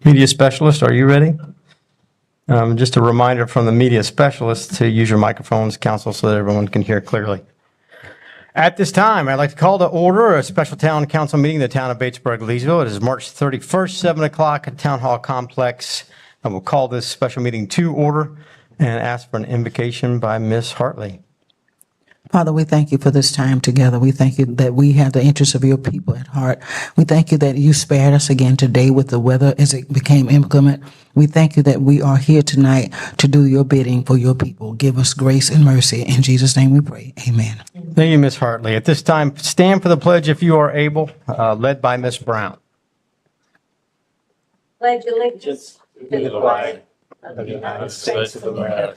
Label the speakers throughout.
Speaker 1: Media specialist, are you ready? Just a reminder from the media specialist to use your microphones, council, so that everyone can hear clearly. At this time, I'd like to call to order a special town council meeting in the town of Batesburg-Leesville. It is March 31st, 7 o'clock at Town Hall Complex. I will call this special meeting to order and ask for an invocation by Ms. Hartley.
Speaker 2: Father, we thank you for this time together. We thank you that we have the interests of your people at heart. We thank you that you spared us again today with the weather as it became inclement. We thank you that we are here tonight to do your bidding for your people. Give us grace and mercy. In Jesus' name we pray. Amen.
Speaker 1: Thank you, Ms. Hartley. At this time, stand for the pledge if you are able, led by Ms. Brown.
Speaker 3: Pledge allegiance to the flag of the United States of America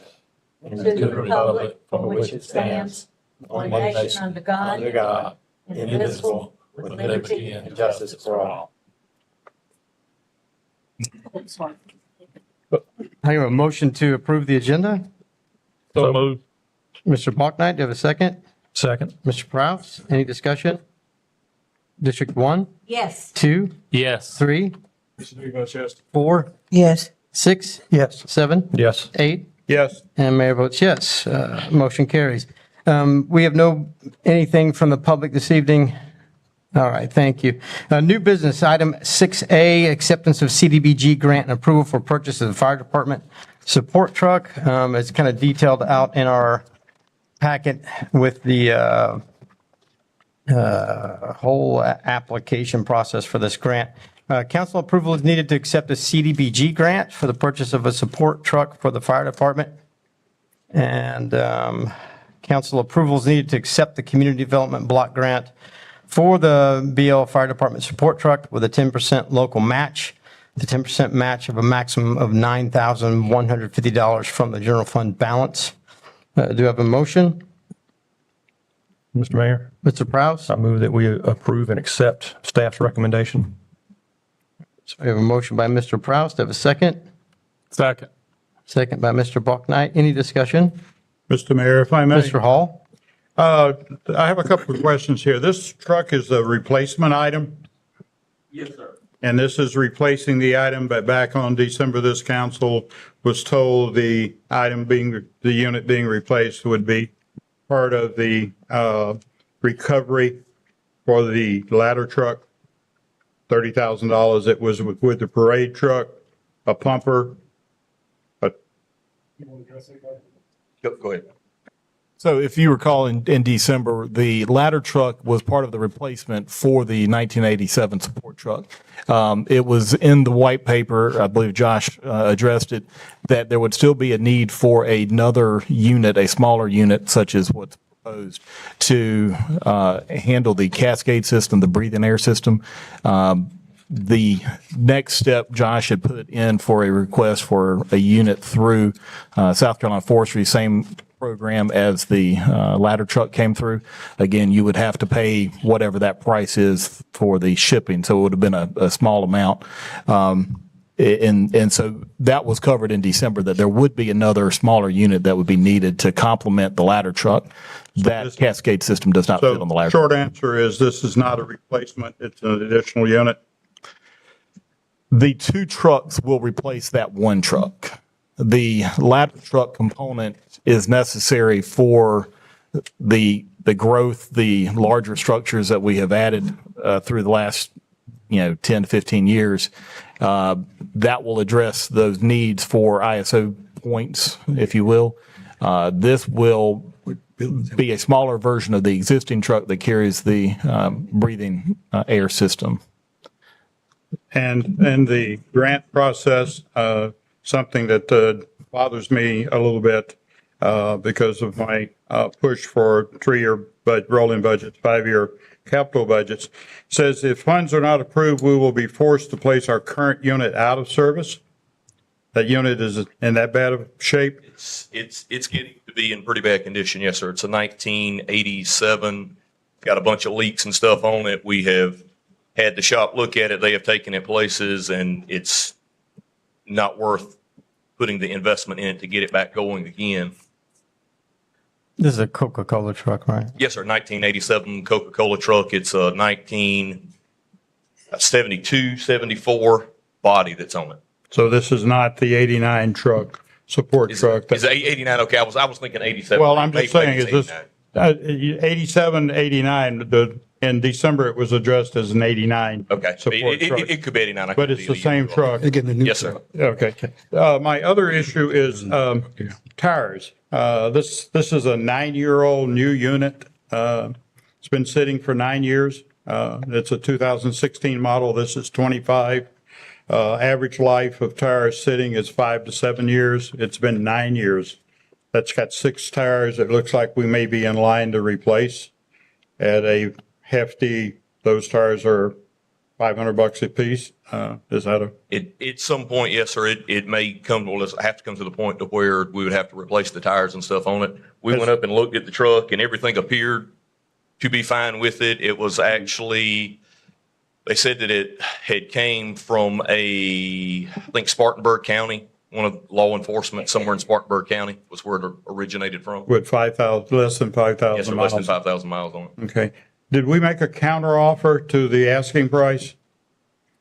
Speaker 3: and to the republic for which it stands, one nation under God, indivisible, with liberty and justice for all.
Speaker 1: I have a motion to approve the agenda.
Speaker 4: So moved.
Speaker 1: Mr. Balknight, do you have a second?
Speaker 4: Second.
Speaker 1: Mr. Prowse, any discussion? District 1,
Speaker 3: Yes.
Speaker 1: 2,
Speaker 4: Yes.
Speaker 1: 3,
Speaker 4: Mr. Lee votes yes.
Speaker 1: 4,
Speaker 2: Yes.
Speaker 1: 6,
Speaker 4: Yes.
Speaker 1: 7,
Speaker 4: Yes.
Speaker 1: 8,
Speaker 4: Yes.
Speaker 1: and Mayor votes yes. Motion carries. We have anything from the public this evening. All right, thank you. New business, item 6A, acceptance of CDBG grant and approval for purchase of the fire department support truck. It's kind of detailed out in our packet with the whole application process for this grant. Council approval is needed to accept a CDBG grant for the purchase of a support truck for the fire department. And council approval is needed to accept the community development block grant for the BL Fire Department support truck with a 10% local match, the 10% match of a maximum of $9,150 from the general fund balance. Do I have a motion?
Speaker 4: Mr. Mayor,
Speaker 1: Mr. Prowse?
Speaker 4: I move that we approve and accept staff's recommendation.
Speaker 1: So we have a motion by Mr. Prowse. Do I have a second?
Speaker 4: Second.
Speaker 1: Second by Mr. Balknight. Any discussion?
Speaker 5: Mr. Mayor, if I may,
Speaker 1: Mr. Hall?
Speaker 5: I have a couple of questions here. This truck is a replacement item,
Speaker 6: Yes, sir.
Speaker 5: and this is replacing the item, but back on December, this council was told the unit being replaced would be part of the recovery for the ladder truck, $30,000. It was with the parade truck, a pumper.
Speaker 6: Go ahead.
Speaker 7: So if you recall in December, the ladder truck was part of the replacement for the 1987 support truck. It was in the white paper, I believe Josh addressed it, that there would still be a need for another unit, a smaller unit such as what's proposed to handle the cascade system, the breathing air system. The next step, Josh had put in for a request for a unit through South Carolina Forestry, same program as the ladder truck came through. Again, you would have to pay whatever that price is for the shipping, so it would have been a small amount. And so that was covered in December, that there would be another smaller unit that would be needed to complement the ladder truck. That cascade system does not fit on the ladder.
Speaker 5: Short answer is this is not a replacement. It's an additional unit.
Speaker 7: The two trucks will replace that one truck. The ladder truck component is necessary for the growth, the larger structures that we have added through the last 10 to 15 years. That will address those needs for ISO points, if you will. This will be a smaller version of the existing truck that carries the breathing air system.
Speaker 5: And the grant process, something that bothers me a little bit because of my push for 3-year rolling budgets, 5-year capital budgets, says if funds are not approved, we will be forced to place our current unit out of service. That unit is in that bad of shape?
Speaker 6: It's getting to be in pretty bad condition, yes, sir. It's a 1987, got a bunch of leaks and stuff on it. We have had the shop look at it. They have taken it places, and it's not worth putting the investment in it to get it back going again.
Speaker 1: This is a Coca-Cola truck, right?
Speaker 6: Yes, sir. 1987 Coca-Cola truck. It's a 1972, 74 body that's on it.
Speaker 5: So this is not the 89 truck, support truck.
Speaker 6: Is 89 okay? I was thinking 87.
Speaker 5: Well, I'm just
Speaker 6: Maybe
Speaker 5: saying, is this,
Speaker 6: 89.
Speaker 5: 87, 89, in December, it was addressed as an 89
Speaker 6: Okay.
Speaker 5: support truck.
Speaker 6: It could be 89. I
Speaker 5: But
Speaker 6: could
Speaker 5: it's
Speaker 6: be
Speaker 5: the same
Speaker 6: wrong.
Speaker 5: truck.
Speaker 6: Yes, sir.
Speaker 5: Okay. My other issue is tires. This is a 9-year-old new unit. It's been sitting for 9 years. It's a 2016 model. This is 25. Average life of tires sitting is 5 to 7 years. It's been 9 years. That's got 6 tires. It looks like we may be in line to replace at a hefty, those tires are $500 a piece. Is that a?
Speaker 6: At some point, yes, sir. It may come, well, it's have to come to the point to where we would have to replace the tires and stuff on it. We went up and looked at the truck and everything appeared to be fine with it. It was actually, they said that it had came from I think Spartanburg County, one of law enforcement somewhere in Spartanburg County was where it originated from.
Speaker 5: With 5,000, less than 5,000
Speaker 6: Yes, sir, less than
Speaker 5: miles.
Speaker 6: 5,000 miles on it.
Speaker 5: Okay. Did we make a counter offer to the asking price?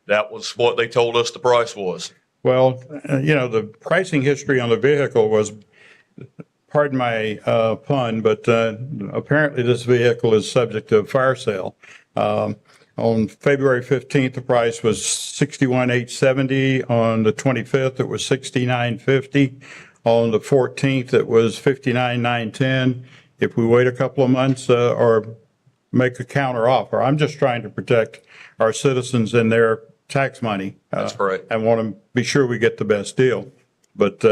Speaker 6: That was what they told us the price was.
Speaker 5: Well, the pricing history on the vehicle was, pardon my pun, but apparently this vehicle is subject to a fire sale. On February 15th, the price was $61,870. On the 25th, it was $69,550. On the 14th, it was $59,910. If we wait a couple of months or make a counter offer, I'm just trying to protect our citizens and their tax money.
Speaker 6: That's correct.
Speaker 5: And want to be sure we get the best deal. But,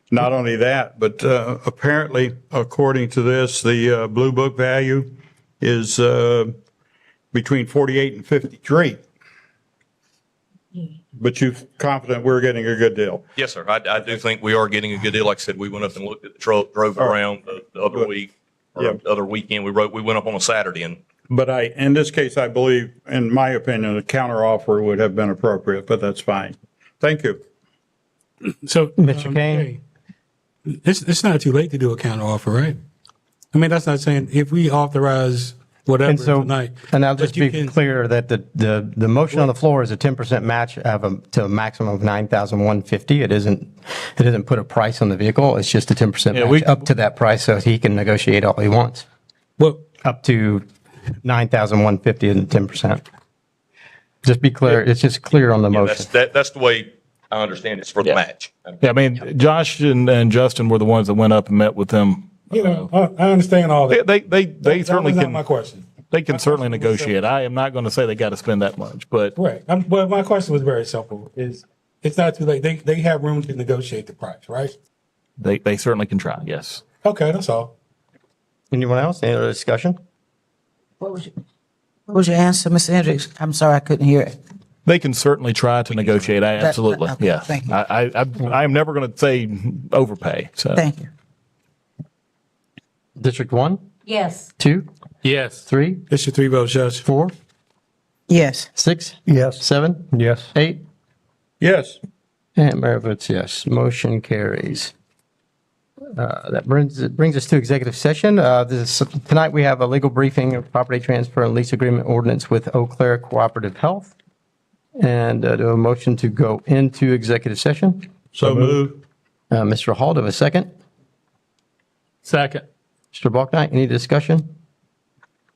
Speaker 5: not only that, but apparently, according to this, the Blue Book value is between 48 and 53. But you're confident we're getting a good deal?
Speaker 6: Yes, sir. I do think we are getting a good deal. Like I said, we went up and looked at the truck, drove it around the other week, or
Speaker 5: Yeah.
Speaker 6: the other weekend. We went up on a Saturday and
Speaker 5: But in this case, I believe, in my opinion, a counter offer would have been appropriate, but that's fine. Thank you.
Speaker 3: So,
Speaker 1: Mr. Kane?
Speaker 3: it's not too late to do a counter offer, right? I mean, that's not saying if we authorize whatever
Speaker 1: And so,
Speaker 3: tonight.
Speaker 1: and I'll
Speaker 3: but
Speaker 1: just
Speaker 3: you
Speaker 1: be
Speaker 3: can-
Speaker 1: clear that the motion on the floor is a 10% match to a maximum of $9,150. It doesn't put a price on the vehicle. It's just a 10%
Speaker 7: Yeah,
Speaker 1: match up to that price so he can negotiate all he wants.
Speaker 3: Well,
Speaker 1: Up to $9,150 and 10%. Just be clear. It's just clear on the motion.
Speaker 6: that's the way I understand it's for the match.
Speaker 7: Yeah, I mean, Josh and Justin were the ones that went up and met with them.
Speaker 3: I understand all that.
Speaker 7: They certainly
Speaker 3: That was not my
Speaker 7: can,
Speaker 3: question.
Speaker 7: they can certainly
Speaker 3: question was
Speaker 7: negotiate. I am not going to say they got to spend that much, but
Speaker 3: Right. But my question was very simple. It's not too late. They have room to negotiate the price, right?
Speaker 7: they certainly can try, yes.
Speaker 3: Okay, that's all.
Speaker 1: Anyone else? Any other discussion?
Speaker 2: What was your answer, Ms. Hendricks? I'm sorry, I couldn't hear it.
Speaker 7: They can certainly try to negotiate. Absolutely,
Speaker 2: okay,
Speaker 7: yeah.
Speaker 2: thank you.
Speaker 7: I am never going to say overpay, so.
Speaker 2: Thank you.
Speaker 1: District 1,
Speaker 8: Yes.
Speaker 1: 2,
Speaker 3: Yes.
Speaker 1: 3,
Speaker 3: It's your 3 votes, Judge.
Speaker 1: 4,
Speaker 2: Yes.
Speaker 1: 6,
Speaker 4: Yes.
Speaker 1: 7,
Speaker 4: Yes.
Speaker 1: 8,
Speaker 5: Yes.
Speaker 1: and Mayor votes yes. Motion carries. That brings us to executive session. Tonight, we have a legal briefing of property transfer and lease agreement ordinance with Eau Claire Cooperative Health. And do a motion to go into executive session.
Speaker 5: So moved.
Speaker 1: Mr. Hall, do I have a second?
Speaker 3: Second.
Speaker 1: Mr. Balknight, any discussion?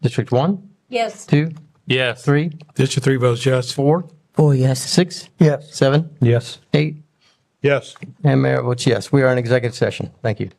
Speaker 1: District 1,
Speaker 8: Yes.
Speaker 1: 2,
Speaker 3: Yes.
Speaker 1: 3,
Speaker 3: It's your 3 votes, Judge.
Speaker 1: 4,
Speaker 2: 4 yes.
Speaker 1: 6,
Speaker 4: Yes.
Speaker 1: 7,
Speaker 4: Yes.
Speaker 1: 8,
Speaker 5: Yes.
Speaker 1: and Mayor votes yes. We are in executive session. Thank you.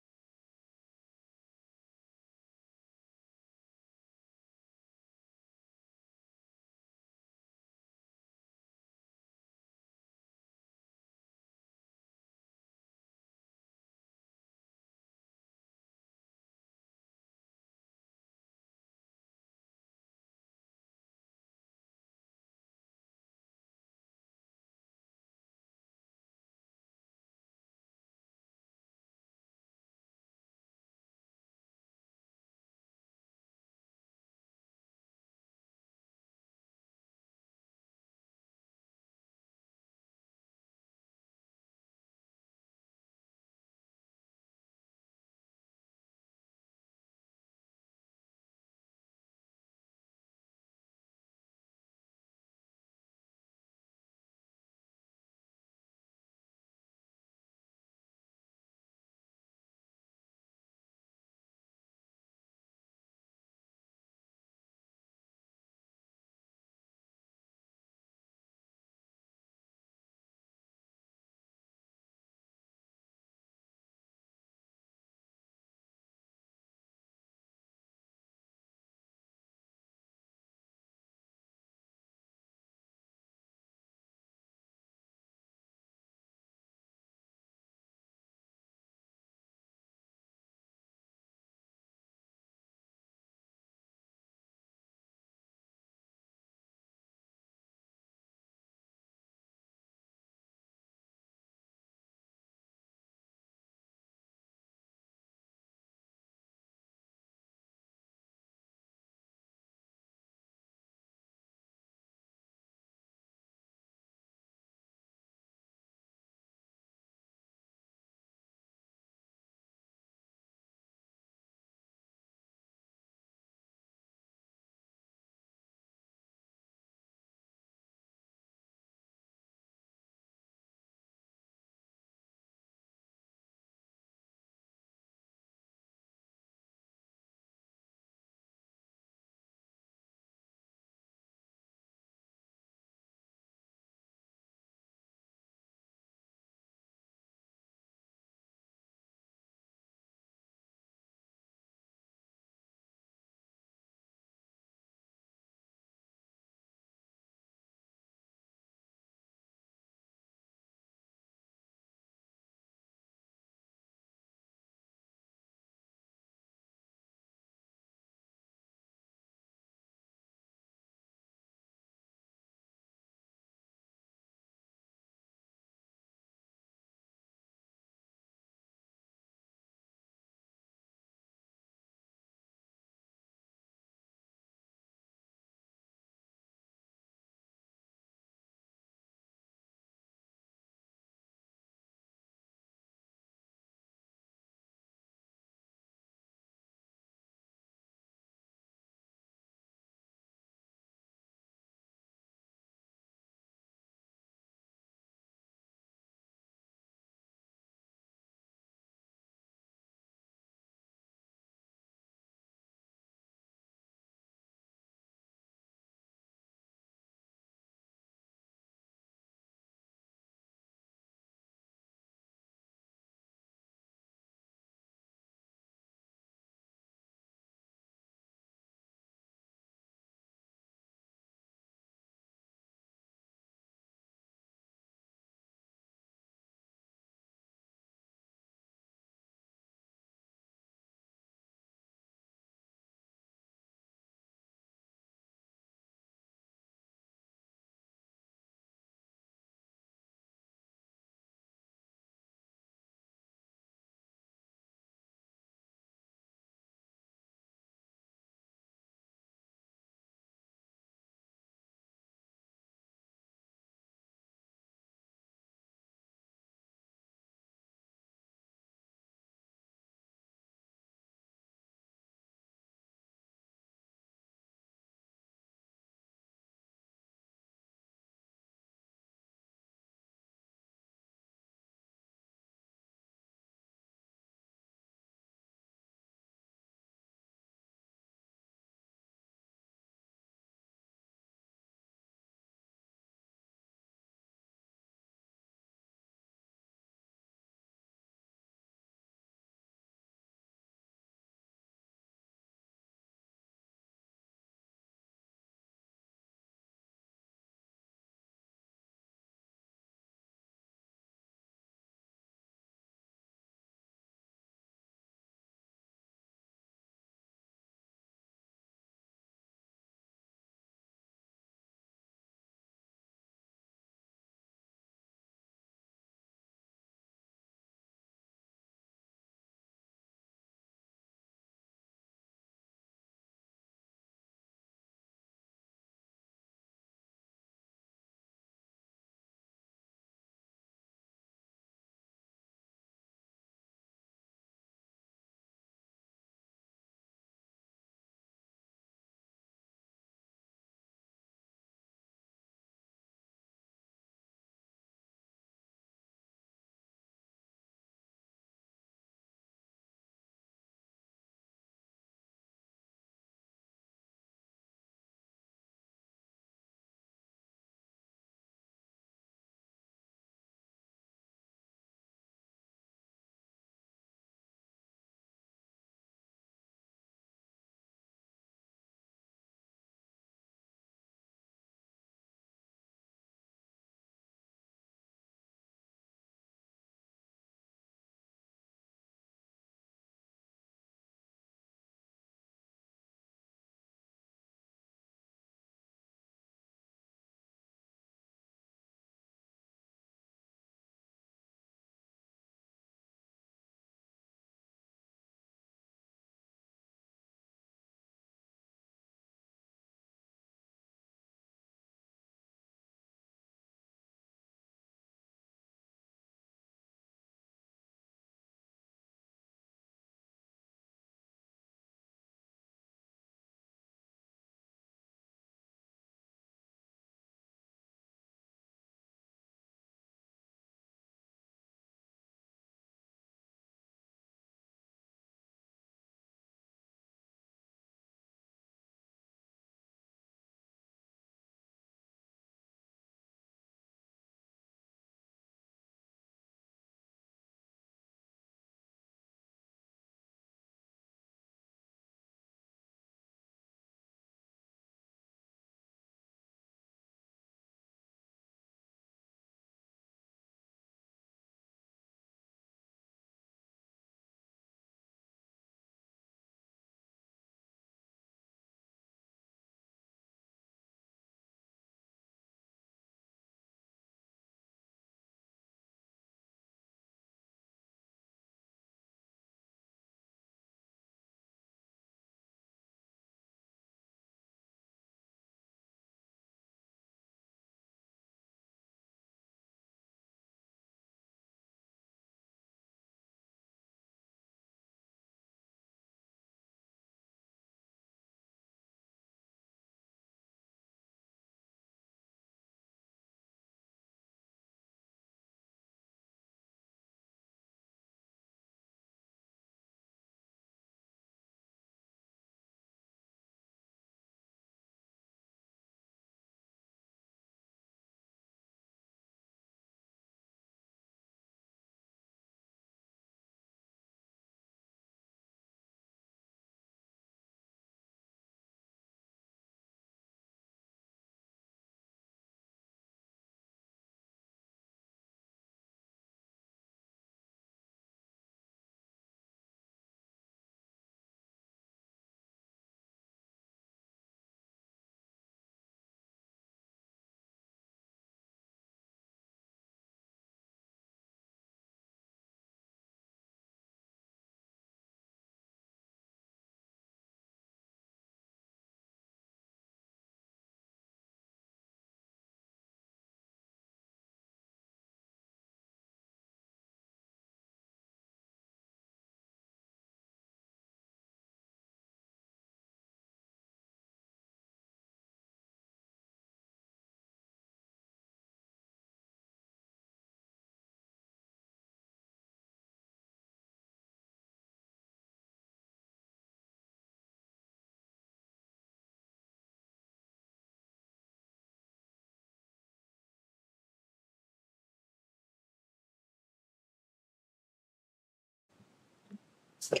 Speaker 1: At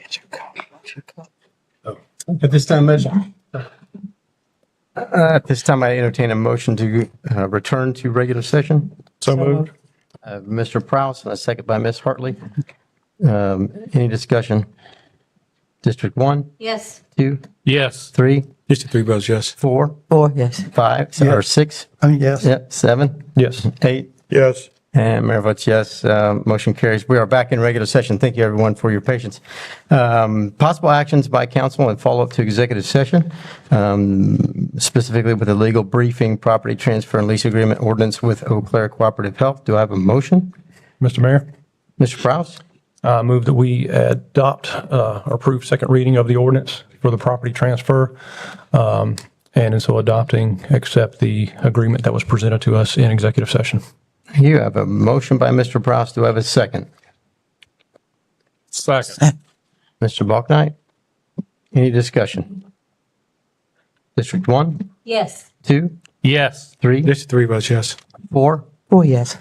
Speaker 1: this time, I entertain a motion to return to regular session.
Speaker 4: So moved.
Speaker 1: Mr. Prouse and a second by Ms. Hartley. Any discussion? District 1,
Speaker 3: Yes.
Speaker 1: 2,
Speaker 4: Yes.
Speaker 1: 3,
Speaker 8: District 3 votes yes.
Speaker 1: 4,
Speaker 2: 4, yes.
Speaker 1: 5, or 6?
Speaker 8: Yes.
Speaker 1: Yep, 7,
Speaker 4: Yes.
Speaker 1: 8,
Speaker 5: Yes.
Speaker 1: and Mayor votes yes. Motion carries. We are back in regular session. Thank you, everyone, for your patience. Possible actions by council and follow-up to executive session, specifically with the legal briefing, property transfer and lease agreement ordinance with Eau Claire Cooperative Health. Do I have a motion?
Speaker 4: Mr. Mayor,
Speaker 1: Mr. Prowse?
Speaker 4: move that we adopt or approve second reading of the ordinance for the property transfer. And in so adopting, accept the agreement that was presented to us in executive session.
Speaker 1: You have a motion by Mr. Prowse. Do I have a second?
Speaker 4: Second.
Speaker 1: Mr. Balknight? Any discussion? District 1,
Speaker 3: Yes.
Speaker 1: 2,
Speaker 4: Yes.
Speaker 1: 3,
Speaker 8: District 3 votes yes.
Speaker 1: 4,
Speaker 2: 4, yes.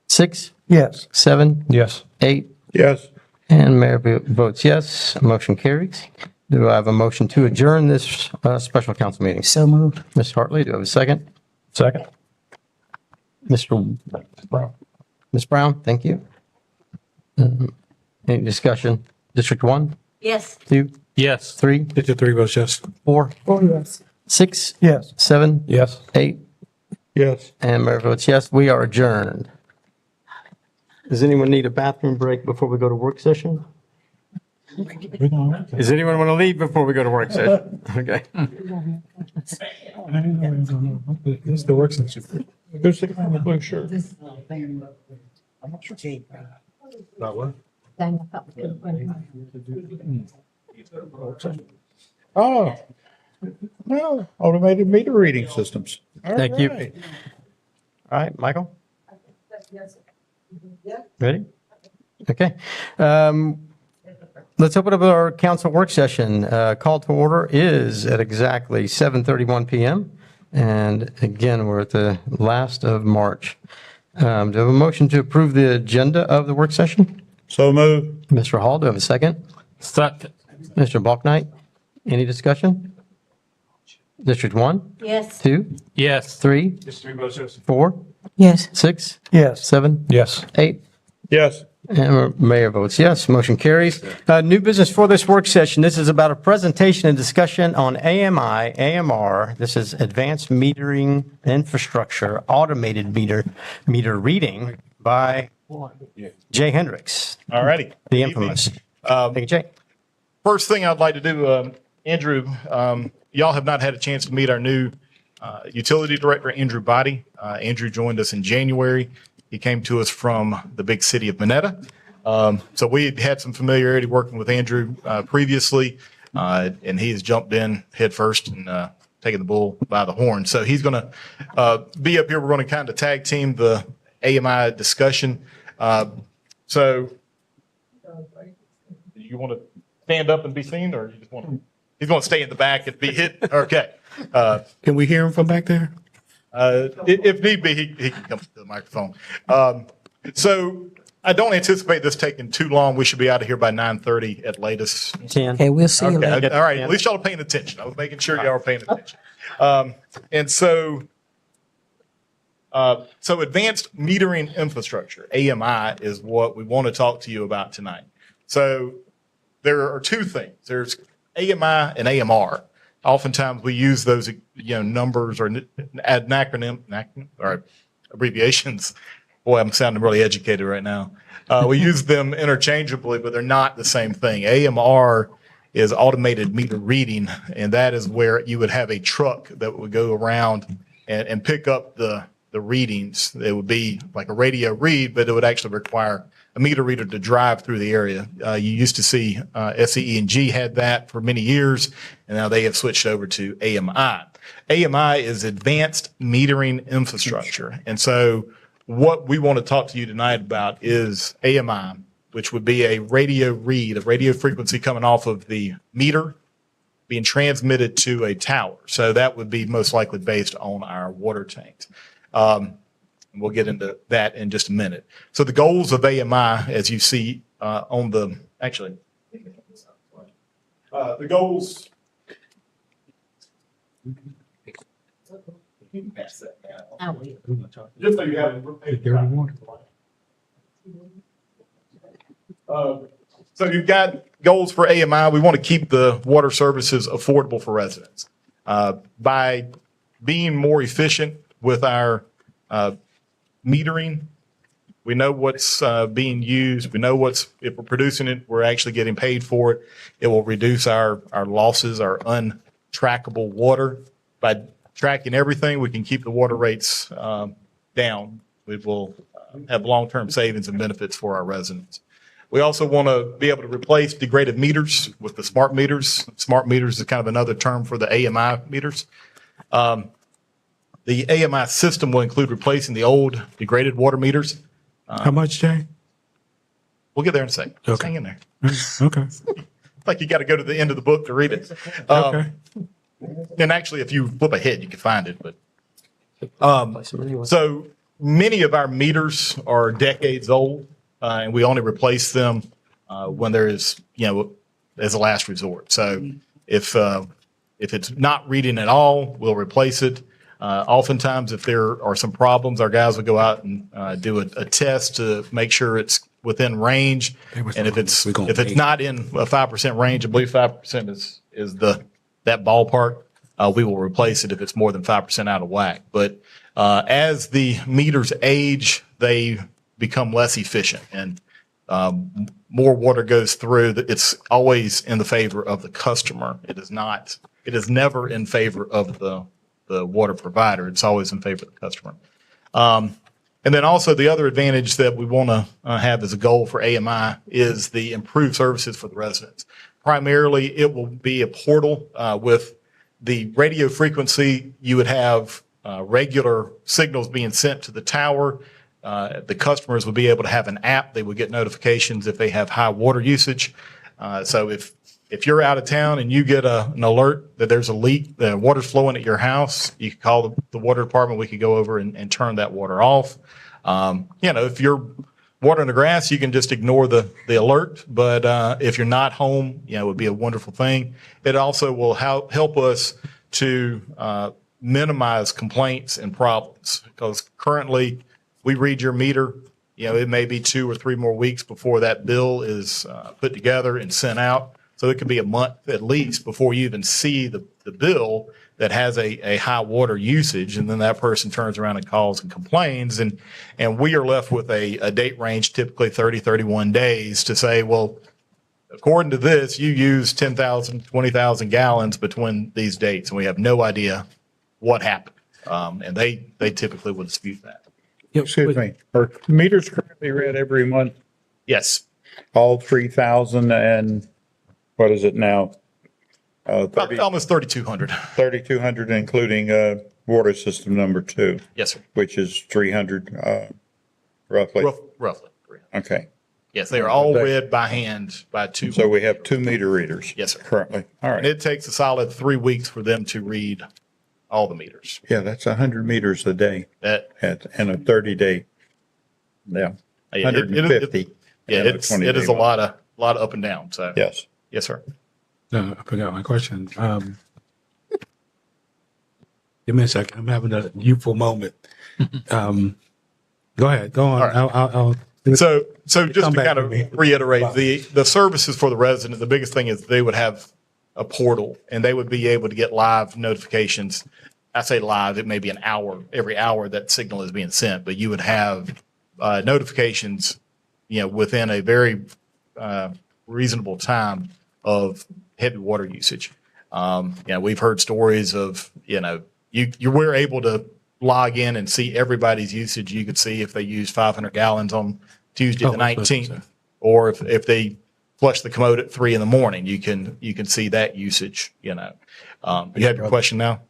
Speaker 1: 6,
Speaker 8: Yes.
Speaker 1: 7,
Speaker 4: Yes.
Speaker 1: 8,
Speaker 5: Yes.
Speaker 1: and Mayor votes yes. Motion carries. Do I have a motion to adjourn this special council meeting?
Speaker 2: So moved.
Speaker 1: Ms. Hartley, do I have a second?
Speaker 4: Second.
Speaker 1: Mr.
Speaker 4: Brown.
Speaker 1: Ms. Brown, thank you. Any discussion? District 1,
Speaker 3: Yes.
Speaker 1: 2,
Speaker 4: Yes.
Speaker 1: 3,
Speaker 8: District 3 votes yes.
Speaker 1: 4,
Speaker 2: 4, yes.
Speaker 1: 6,
Speaker 8: Yes.
Speaker 1: 7,
Speaker 4: Yes.
Speaker 1: 8,
Speaker 5: Yes.
Speaker 1: and Mayor votes yes. We are adjourned. Does anyone need a bathroom break before we go to work session? Does anyone want to leave before we go to work session? Okay.
Speaker 8: This is the work session.
Speaker 5: Who's the guy in the blue shirt? Oh, no, automated meter reading systems. All
Speaker 1: Thank you.
Speaker 5: right.
Speaker 1: All right, Michael? Ready? Okay. Let's open up our council work session. Call to order is at exactly 7:31 PM. And again, we're at the last of March. Do I have a motion to approve the agenda of the work session?
Speaker 5: So move.
Speaker 1: Mr. Hall, do I have a second?
Speaker 4: Second.
Speaker 1: Mr. Balknight, any discussion? District 1,
Speaker 3: Yes.
Speaker 1: 2,
Speaker 4: Yes.
Speaker 1: 3,
Speaker 8: District 3 votes yes.
Speaker 1: 4,
Speaker 2: Yes.
Speaker 1: 6,
Speaker 8: Yes.
Speaker 1: 7,
Speaker 4: Yes.
Speaker 1: 8,
Speaker 5: Yes.
Speaker 1: and Mayor votes yes. Motion carries. New business for this work session. This is about a presentation and discussion on AMI, AMR. This is Advanced Metering Infrastructure, Automated Meter Reading by Jay Hendricks,
Speaker 7: All righty.
Speaker 1: the infamous. Thank you, Jay.
Speaker 7: First thing I'd like to do, Andrew, y'all have not had a chance to meet our new utility director, Andrew Body. Andrew joined us in January. He came to us from the big city of Minetta. So we had some familiarity working with Andrew previously, and he has jumped in head first and taken the bull by the horn. So he's going to be up here. We're going to kind of tag team the AMI discussion. So you want to stand up and be seen, or you just want to? He's going to stay in the back and be hit. Okay.
Speaker 8: Can we hear him from back there?
Speaker 7: If need be, he can come to the microphone. So I don't anticipate this taking too long. We should be out of here by 9:30 at latest.
Speaker 1: 10.
Speaker 2: Okay, we'll see you later.
Speaker 7: All right. At least y'all are paying attention. I was making sure y'all are paying attention. And so advanced metering infrastructure, AMI, is what we want to talk to you about tonight. So there are two things. There's AMI and AMR. Oftentimes we use those, numbers or acronym or abbreviations. Boy, I'm sounding really educated right now. We use them interchangeably, but they're not the same thing. AMR is automated meter reading, and that is where you would have a truck that would go around and pick up the readings. It would be like a radio read, but it would actually require a meter reader to drive through the area. You used to see SCE&G had that for many years, and now they have switched over to AMI. AMI is advanced metering infrastructure. And so what we want to talk to you tonight about is AMI, which would be a radio read, a radio frequency coming off of the meter being transmitted to a tower. So that would be most likely based on our water tanks. We'll get into that in just a minute. So the goals of AMI, as you see on the, actually, The goals.
Speaker 3: I will.
Speaker 7: Just so you have. So you've got goals for AMI. We want to keep the water services affordable for residents. By being more efficient with our metering, we know what's being used. We know if we're producing it, we're actually getting paid for it. It will reduce our losses, our untrackable water. By tracking everything, we can keep the water rates down. We will have long-term savings and benefits for our residents. We also want to be able to replace degraded meters with the smart meters. Smart meters is kind of another term for the AMI meters. The AMI system will include replacing the old degraded water meters.
Speaker 8: How much, Jay?
Speaker 7: We'll get there in a second. Just
Speaker 8: Okay.
Speaker 7: hang in there.
Speaker 8: Okay.
Speaker 7: Like you got to go to the end of the book to read it.
Speaker 8: Okay.
Speaker 7: And actually, if you flip ahead, you can find it. But so many of our meters are decades old, and we only replace them when there is, as a last resort. So if it's not reading at all, we'll replace it. Oftentimes, if there are some problems, our guys will go out and do a test to make sure it's within range. And if it's not in a 5% range, I believe 5% is that ballpark, we will replace it if it's more than 5% out of whack. But as the meters age, they become less efficient, and more water goes through. It's always in the favor of the customer. It is never in favor of the water provider. It's always in favor of the customer. And then also the other advantage that we want to have as a goal for AMI is the improved services for the residents. Primarily, it will be a portal with the radio frequency. You would have regular signals being sent to the tower. The customers would be able to have an app. They would get notifications if they have high water usage. So if you're out of town and you get an alert that there's a leak, the water's flowing at your house, you can call the water department. We could go over and turn that water off. If you're watering the grass, you can just ignore the alert. But if you're not home, it would be a wonderful thing. It also will help us to minimize complaints and problems, because currently we read your meter. It may be 2 or 3 more weeks before that bill is put together and sent out. So it could be a month at least before you even see the bill that has a high water usage. And then that person turns around and calls and complains. And we are left with a date range, typically 30, 31 days, to say, well, according to this, you use 10,000, 20,000 gallons between these dates. And we have no idea what happened. And they typically would dispute that.
Speaker 5: Excuse me, are meters currently read every month?
Speaker 7: Yes.
Speaker 5: All 3,000 and what is it now?
Speaker 7: Almost 3,200.
Speaker 5: 3,200, including water system number 2,
Speaker 7: Yes, sir.
Speaker 5: which is 300 roughly.
Speaker 7: Roughly.
Speaker 5: Okay,
Speaker 7: Yes, they are all read by hand by 2.
Speaker 5: so we have 2 meter readers.
Speaker 7: Yes, sir.
Speaker 5: Currently, all
Speaker 7: And
Speaker 5: right.
Speaker 7: it takes a solid 3 weeks for them to read all the meters.
Speaker 5: Yeah, that's 100 meters a day
Speaker 7: That
Speaker 5: in a 30-day. Yeah, 150.
Speaker 7: Yeah,
Speaker 5: in a
Speaker 7: it
Speaker 5: 20-day
Speaker 7: is a
Speaker 5: one.
Speaker 7: lot of up and down. So
Speaker 5: Yes.
Speaker 7: yes, sir.
Speaker 8: No, I forgot my question. Give me a second. I'm having a youthful moment. Go ahead. Go on.
Speaker 7: All right.
Speaker 8: I'll
Speaker 7: So just
Speaker 8: Come
Speaker 7: to
Speaker 8: back
Speaker 7: kind
Speaker 8: to
Speaker 7: of
Speaker 8: me.
Speaker 7: reiterate, the services for the resident, the biggest thing is they would have a portal and they would be able to get live notifications. I say live, it may be an hour, every hour that signal is being sent, but you would have notifications, within a very reasonable time of heavy water usage. We've heard stories of, you were able to log in and see everybody's usage. You could see if they used 500 gallons on Tuesday the
Speaker 8: Oh, that's what it
Speaker 7: 19th, or if they flush the commode at 3 a.m, you can see that usage. You have your question now?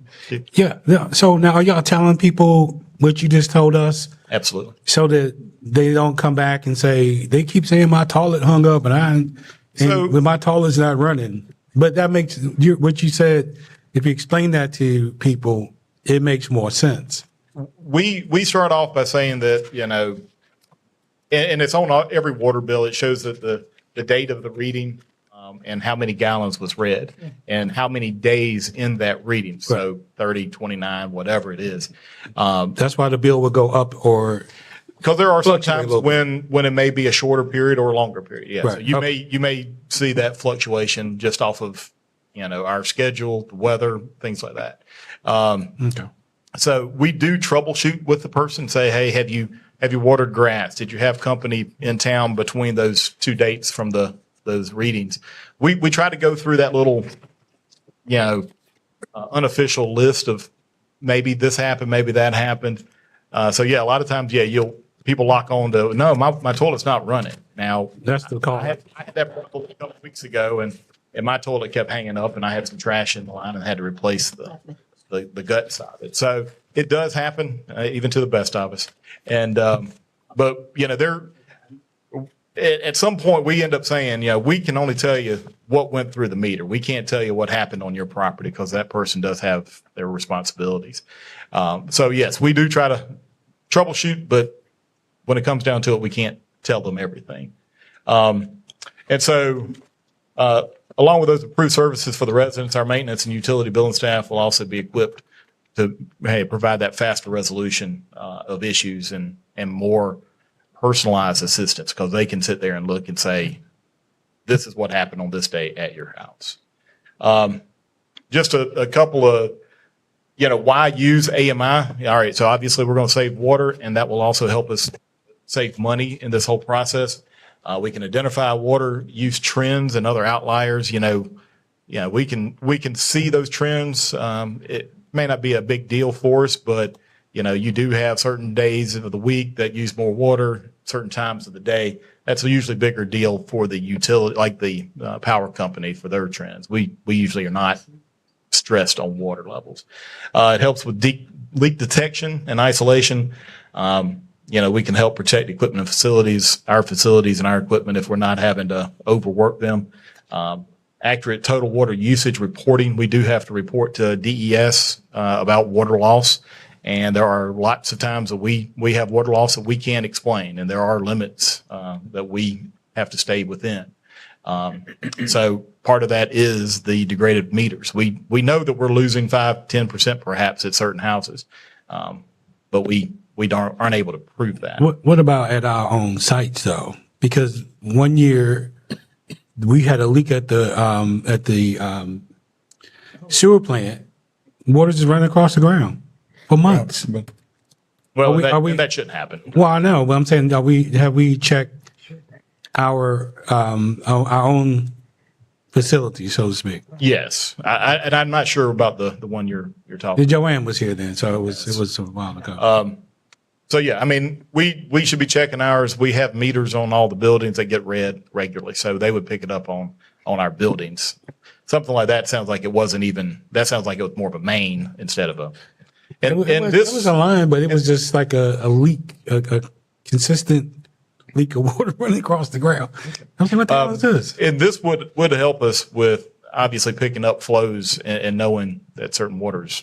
Speaker 8: Yeah. So now are y'all telling people what you just told us
Speaker 7: Absolutely.
Speaker 8: so that they don't come back and say, they keep saying my toilet hung up and
Speaker 7: So-
Speaker 8: when my toilet's not running. But that makes what you said, if you explain that to people, it makes more sense.
Speaker 7: We start off by saying that, and it's on every water bill. It shows that the date of the reading, and how many gallons was read and how many days in that reading. So 30, 29, whatever it is.
Speaker 8: That's why the bill would go up or,
Speaker 7: Because there are some
Speaker 8: Fluctuate a
Speaker 7: times
Speaker 8: little bit.
Speaker 7: when it may be a shorter period or a longer period. Yeah. So
Speaker 8: Right.
Speaker 7: you
Speaker 8: Okay.
Speaker 7: you may see that fluctuation just off of, our schedule, the weather, things like that.
Speaker 8: okay.
Speaker 7: So we do troubleshoot with the person, say, hey, have you watered grass? Did you have company in town between those two dates from those readings? We try to go through that little, unofficial list of maybe this happened, maybe that happened. So yeah, a lot of times, people lock on to, no, my toilet's not running. Now,
Speaker 8: That's the call.
Speaker 7: I had that problem a couple weeks ago, and my toilet kept hanging up, and I had some trash in the line and had to replace the guts of it. So it does happen, even to the best of us. And but at some point we end up saying, we can only tell you what went through the meter. We can't tell you what happened on your property because that person does have their responsibilities. So yes, we do try to troubleshoot, but when it comes down to it, we can't tell them everything. And so, along with those approved services for the residents, our maintenance and utility billing staff will also be equipped to provide that faster resolution of issues and more personalized assistance, because they can sit there and look and say, this is what happened on this day at your house. Just a couple of, why use AMI? All right, so obviously we're going to save water, and that will also help us save money in this whole process. We can identify water use trends and other outliers. We can see those trends. It may not be a big deal for us, but you do have certain days of the week that use more water, certain times of the day. That's a usually bigger deal for the utility, like the power company, for their trends. We usually are not stressed on water levels. It helps with deep leak detection and isolation. We can help protect equipment and facilities and our equipment if we're not having to overwork them. Accurate total water usage reporting. We do have to report to DES about water loss. And there are lots of times that we have water loss that we can't explain. And there are limits that we have to stay within. So part of that is the degraded meters. We know that we're losing 5-10% perhaps at certain houses. But we aren't able to prove that.
Speaker 8: What about at our own sites though? Because one year we had a leak at the sewer plant. Water just running across the ground for months.
Speaker 7: Well,
Speaker 8: are we-
Speaker 7: that shouldn't happen.
Speaker 8: Well, I know, but I'm saying, have we checked our own facility, so to speak?
Speaker 7: Yes, and I'm not sure about the one you're talking.
Speaker 8: Joanne was here then, so it was a while ago.
Speaker 7: So yeah, I mean, we should be checking ours. We have meters on all the buildings that get read regularly, so they would pick it up on our buildings. Something like that sounds like it wasn't even. That sounds like it was more of a main instead of a. And
Speaker 8: it was a line, but it was just like a leak, a consistent leak of water running across the ground. I'm saying, what the hell is this?
Speaker 7: And this would help us with obviously picking up flows and knowing that certain waters,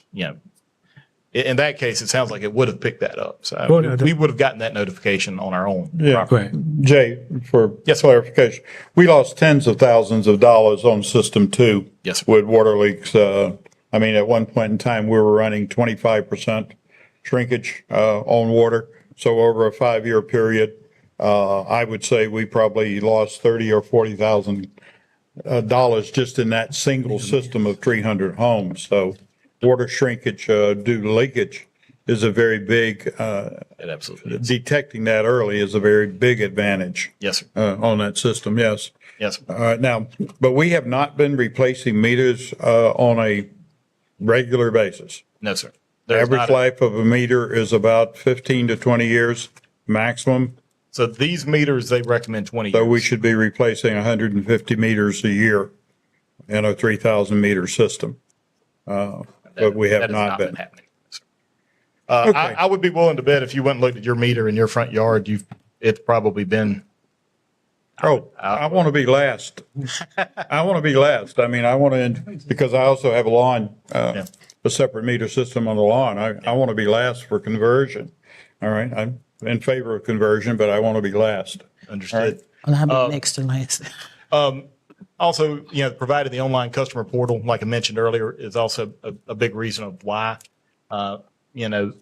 Speaker 7: in that case, it sounds like it would have picked that up. So
Speaker 8: Well, no,
Speaker 7: we would have gotten that notification on our own.
Speaker 5: Yeah.
Speaker 7: property.
Speaker 8: Right.
Speaker 5: Jay, for
Speaker 7: Yes, sir.
Speaker 5: clarification, we lost tens of thousands of dollars on System 2.
Speaker 7: Yes, sir.
Speaker 5: With water leaks. At one point in time, we were running 25% shrinkage on water. So over a 5-year period, I would say we probably lost $30,000 or $40,000 dollars just in that single system of 300 homes. So water shrinkage due to leakage is a very big,
Speaker 7: It absolutely is.
Speaker 5: detecting that early is a very big advantage
Speaker 7: Yes, sir.
Speaker 5: on that system, yes.
Speaker 7: Yes, sir.
Speaker 5: All right, now, but we have not been replacing meters on a regular basis.
Speaker 7: No, sir.
Speaker 5: The
Speaker 7: There's
Speaker 5: average
Speaker 7: not a-
Speaker 5: life of a meter is about 15 to 20 years maximum.
Speaker 7: So these meters, they recommend 20 years.
Speaker 5: So we should be replacing 150 meters a year in a 3,000 meter system. But we
Speaker 7: That
Speaker 5: have
Speaker 7: has
Speaker 5: not been.
Speaker 7: happening. I would be willing to bet if you went and looked at your meter in your front yard, it's probably been.
Speaker 5: Oh, I want to be last. I want to be last. I mean, I want to, because I also have a lawn, a separate meter system on the lawn. I want to be last for conversion. All right. I'm in favor of conversion, but I want to be last.
Speaker 7: Understood.
Speaker 2: Well, I'll be next to last.
Speaker 7: Also, providing the online customer portal, like I mentioned earlier, is also a big reason of why, you know,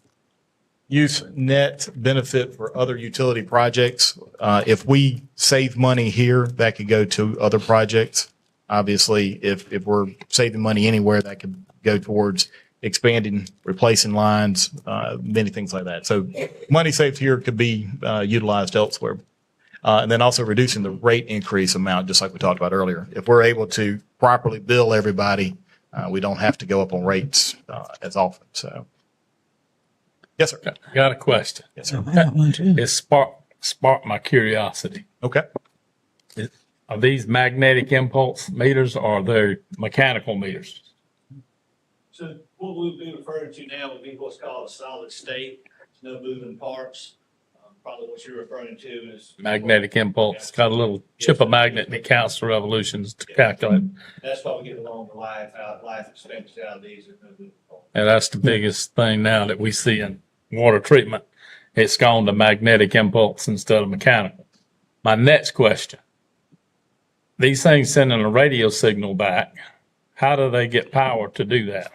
Speaker 7: use net benefit for other utility projects. If we save money here, that could go to other projects. Obviously, if we're saving money anywhere, that could go towards expanding, replacing lines, many things like that. So money saved here could be utilized elsewhere. And then also reducing the rate increase amount, just like we talked about earlier. If we're able to properly bill everybody, we don't have to go up on rates as often. So, yes, sir.
Speaker 3: Got a question.
Speaker 7: Yes, sir.
Speaker 2: I got one too.
Speaker 3: It sparked my curiosity.
Speaker 7: Okay.
Speaker 3: Are these magnetic impulse meters or are they mechanical meters?
Speaker 9: So what we'll be referring to now would be what's called a solid state. There's no moving parts. Probably what you're referring to is.
Speaker 3: Magnetic impulse, it's got a little chip of magnet and it counts the revolutions to calculate.
Speaker 9: That's why we get the longer life expectancy out of these. There's no moving parts.
Speaker 3: And that's the biggest thing now that we see in water treatment. It's gone to magnetic impulse instead of mechanical. My next question. These things sending a radio signal back, how do they get power to do that?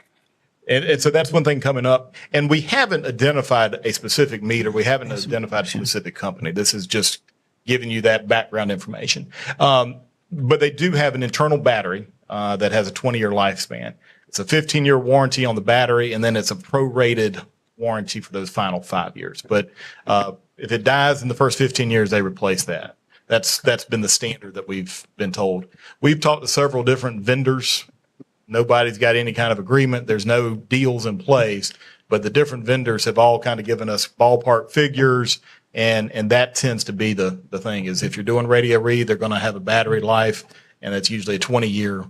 Speaker 7: And so that's one thing coming up. And we haven't identified a specific meter. We haven't identified a specific company. This is just giving you that background information. But they do have an internal battery that has a 20-year lifespan. It's a 15-year warranty on the battery, and then it's a prorated warranty for those final 5 years. But if it dies in the first 15 years, they replace that. That's been the standard that we've been told. We've talked to several different vendors. Nobody's got any kind of agreement. There's no deals in place, but the different vendors have all kind of given us ballpark figures. And that tends to be the thing is if you're doing radio read, they're going to have a battery life, and it's usually a 20-year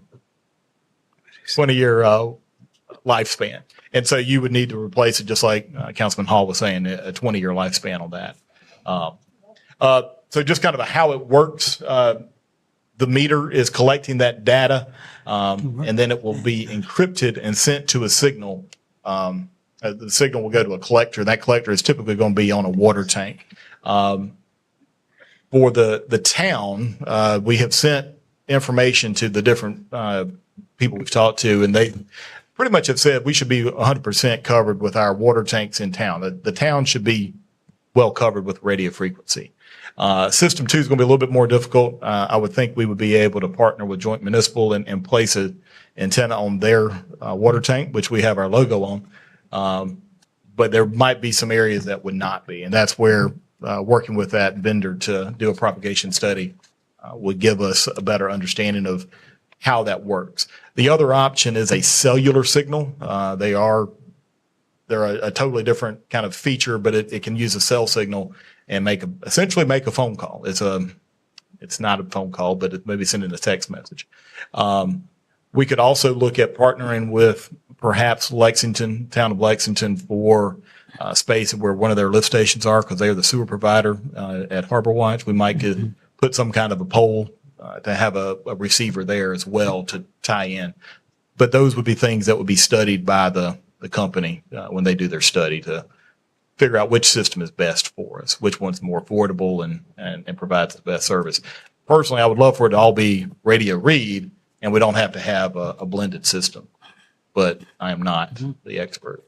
Speaker 7: lifespan. And so you would need to replace it just like Councilman Hall was saying, a 20-year lifespan on that. So just kind of how it works, the meter is collecting that data, and then it will be encrypted and sent to a signal. The signal will go to a collector. That collector is typically going to be on a water tank. For the town, we have sent information to the different people we've talked to, and they pretty much have said we should be 100% covered with our water tanks in town. The town should be well covered with radio frequency. System 2 is going to be a little bit more difficult. I would think we would be able to partner with Joint Municipal and place an antenna on their water tank, which we have our logo on. But there might be some areas that would not be. And that's where working with that vendor to do a propagation study would give us a better understanding of how that works. The other option is a cellular signal. They're a totally different kind of feature, but it can use a cell signal and essentially make a phone call. It's not a phone call, but it maybe sending a text message. We could also look at partnering with perhaps town of Lexington for space where one of their lift stations are, because they're the sewer provider at Harbor Watch. We might could put some kind of a pole to have a receiver there as well to tie in. But those would be things that would be studied by the company when they do their study to figure out which system is best for us, which one's more affordable and provides the best service. Personally, I would love for it to all be radio read, and we don't have to have a blended system, but I am not the expert.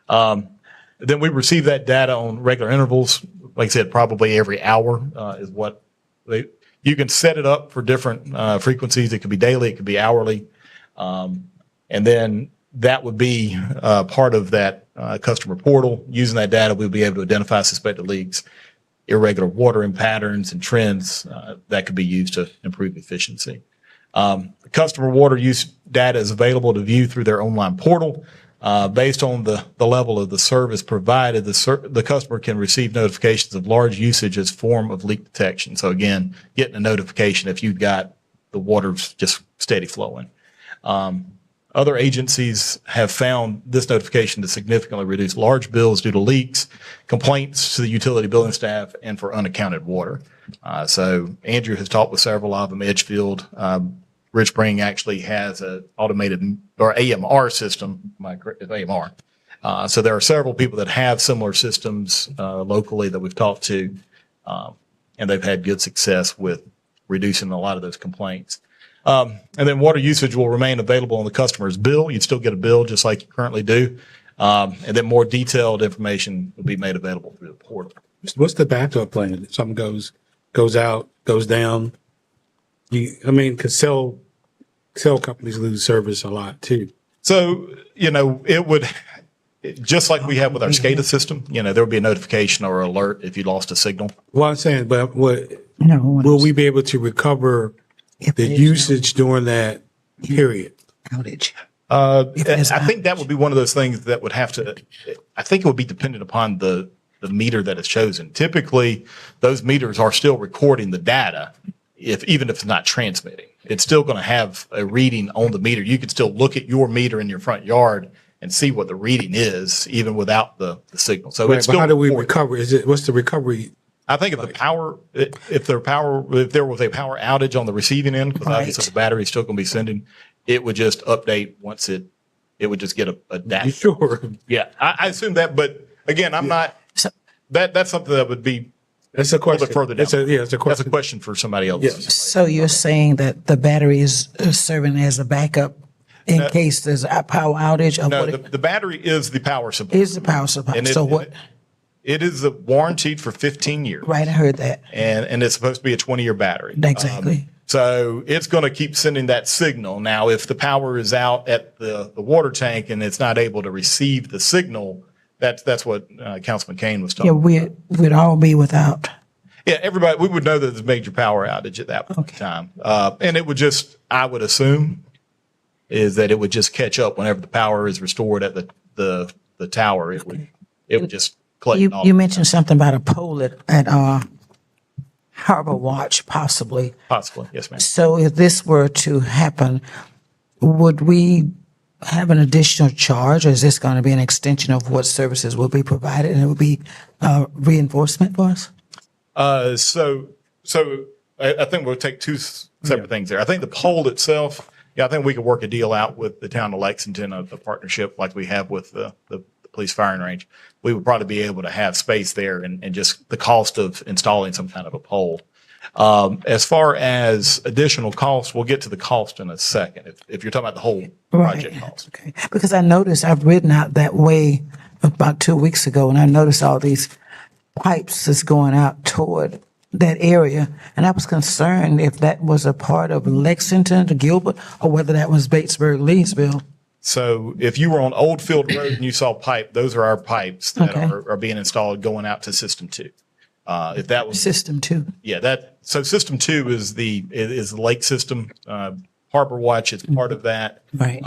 Speaker 7: Then we receive that data on regular intervals. Like I said, probably every hour is what you can set it up for different frequencies. It could be daily, it could be hourly. And then that would be part of that customer portal. Using that data, we'll be able to identify suspected leaks, irregular watering patterns, and trends that could be used to improve efficiency. The customer water use data is available to view through their online portal. Based on the level of the service provided, the customer can receive notifications of large usage as form of leak detection. So again, getting a notification if you've got the water's just steady flowing. Other agencies have found this notification to significantly reduce large bills due to leaks, complaints to the utility billing staff, and for unaccounted water. So Andrew has talked with several of them. Edgefield, Rich Spring actually has an automated or AMR system. It's AMR. So there are several people that have similar systems locally that we've talked to, and they've had good success with reducing a lot of those complaints. And then water usage will remain available on the customer's bill. You'd still get a bill just like you currently do. And then more detailed information will be made available through the portal.
Speaker 8: What's the backup plan? If something goes out, goes down? Because cell companies lose service a lot too.
Speaker 7: So, it would, just like we have with our SCADA system, there would be a notification or alert if you lost a signal.
Speaker 8: Well, I'm saying, but
Speaker 2: No.
Speaker 8: will we be able to recover
Speaker 2: If
Speaker 8: the
Speaker 2: there's no
Speaker 8: usage during that period?
Speaker 2: outage?
Speaker 7: I
Speaker 2: there's an
Speaker 7: think that would be one of those things that would have to, I think it would be dependent upon the meter that is chosen. Typically, those meters are still recording the data, even if it's not transmitting. It's still going to have a reading on the meter. You can still look at your meter in your front yard and see what the reading is, even without the signal. So
Speaker 8: Right,
Speaker 7: it's
Speaker 8: but
Speaker 7: still
Speaker 8: how do we
Speaker 7: recording.
Speaker 8: recover? What's the recovery?
Speaker 7: I think if there was a power outage on the receiving end, because obviously
Speaker 2: Right.
Speaker 7: the battery's still going to be sending, it would just update once it would just get a data.
Speaker 8: You sure?
Speaker 7: Yeah, I assume that, but again, I'm not,
Speaker 2: So-
Speaker 7: that's something that would be
Speaker 8: That's a
Speaker 7: a little
Speaker 8: question.
Speaker 7: bit further down.
Speaker 8: It's a
Speaker 7: That's a
Speaker 8: question.
Speaker 7: question for somebody else.
Speaker 8: Yes.
Speaker 2: So you're saying that the battery is serving as a backup in case there's a power outage or
Speaker 7: No,
Speaker 2: what?
Speaker 7: the battery is the power supply.
Speaker 2: Is the power supply?
Speaker 7: And
Speaker 2: So what?
Speaker 7: It is warranted for 15 years.
Speaker 2: Right, I heard that.
Speaker 7: And it's supposed to be a 20-year battery.
Speaker 2: Exactly.
Speaker 7: So it's going to keep sending that signal. Now, if the power is out at the water tank and it's not able to receive the signal, that's what Councilman Kane was
Speaker 2: Yeah,
Speaker 7: talking about.
Speaker 2: we'd all be without.
Speaker 7: Yeah, everybody, we would know that there's a major power outage at that point in time. And it would just, I would assume, is that it would just catch up whenever the power is restored at the tower. It would just collect
Speaker 2: You,
Speaker 7: all
Speaker 2: you mentioned something about a pole at Harbor Watch possibly.
Speaker 7: possibly. Yes, ma'am.
Speaker 2: So if this were to happen, would we have an additional charge, or is this going to be an extension of what services will be provided, and it will be reinforcement for us?
Speaker 7: So I think we'll take two separate things there. I think the pole itself, I think we could work a deal out with the town of Lexington, a partnership like we have with the police firing range. We would probably be able to have space there and just the cost of installing some kind of a pole. As far as additional costs, we'll get to the cost in a second. If you're talking about the whole project cost.
Speaker 2: Okay. Because I noticed, I've ridden out that way about 2 weeks ago, and I noticed all these pipes that's going out toward that area. And I was concerned if that was a part of Lexington to Gilbert, or whether that was Batesburg-Leesville.
Speaker 7: So if you were on Old Field Road and you saw pipe, those are our pipes that
Speaker 2: Okay.
Speaker 7: are being installed going out to System 2. If that was
Speaker 2: System two.
Speaker 7: Yeah, so System 2 is the lake system. Harbor Watch is part of that.
Speaker 2: Right.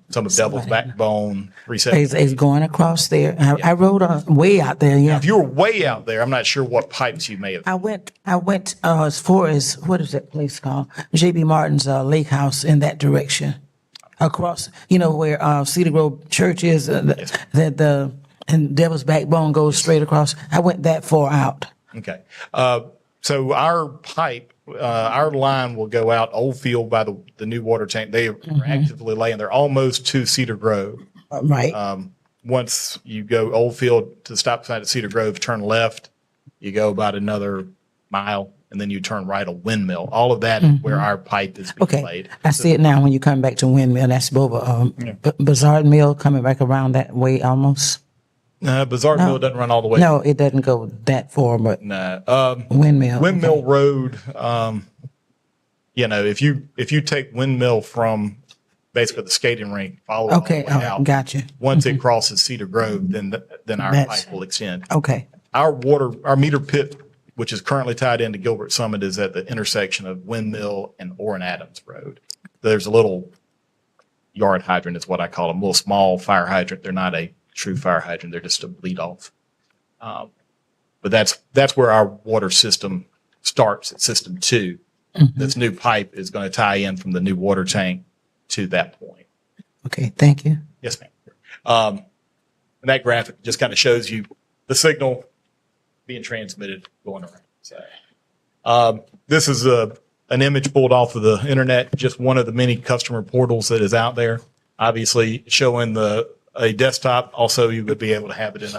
Speaker 7: Some of Devil's Backbone, Reset.
Speaker 2: Is going across there. I rode way out there, yeah.
Speaker 7: If you were way out there, I'm not sure what pipes you may have.
Speaker 2: I went as far as, what is that place called? J.B. Martin's Lake House in that direction. Across, where Cedar Grove Church is, and Devil's Backbone goes straight across. I went that far out.
Speaker 7: Okay. So our pipe, our line will go out Old Field by the new water tank. They are actively laying. They're almost to Cedar Grove.
Speaker 2: Right.
Speaker 7: Once you go Old Field to the stop sign at Cedar Grove, turn left, you go about another mile, and then you turn right on Windmill. All of that is where our pipe is being
Speaker 2: Okay.
Speaker 7: laid.
Speaker 2: I see it now when you come back to Windmill. That's over Bazaar Mill coming back around that way almost.
Speaker 7: Bizarre Mill doesn't run all the way.
Speaker 2: No, it doesn't go that far, but
Speaker 7: No.
Speaker 2: Windmill.
Speaker 7: Windmill Road, if you take Windmill from basically the skating rink, follow it all the
Speaker 2: Okay,
Speaker 7: way out.
Speaker 2: gotcha.
Speaker 7: Once it crosses Cedar Grove, then our
Speaker 2: That's-
Speaker 7: pipe will extend.
Speaker 2: Okay.
Speaker 7: Our meter pit, which is currently tied into Gilbert Summit, is at the intersection of Windmill and Orrin Adams Road. There's a little yard hydrant is what I call them, a little small fire hydrant. They're not a true fire hydrant. They're just a bleed off. But that's where our water system starts at System 2. This new pipe is going to tie in from the new water tank to that point.
Speaker 2: Okay, thank you.
Speaker 7: Yes, ma'am. And that graphic just kind of shows you the signal being transmitted going around. So, this is an image pulled off of the internet, just one of the many customer portals that is out there. Obviously, showing a desktop. Also, you would be able to have it in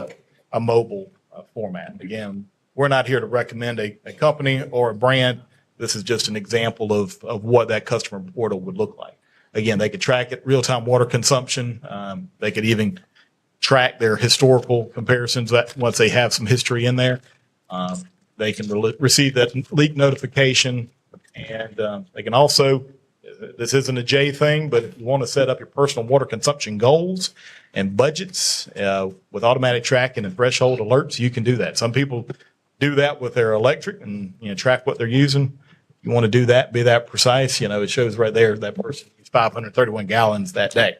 Speaker 7: a mobile format. Again, we're not here to recommend a company or a brand. this is just an example of what that customer portal would look like. Again, they could track it, real-time water consumption. They could even track their historical comparisons that once they have some history in there. They can receive that leak notification, and they can also, this isn't a J thing, but if you want to set up your personal water consumption goals and budgets with automatic tracking and threshold alerts, you can do that. Some people do that with their electric and, track what they're using. You want to do that, be that precise, it shows right there that person used 531 gallons that day.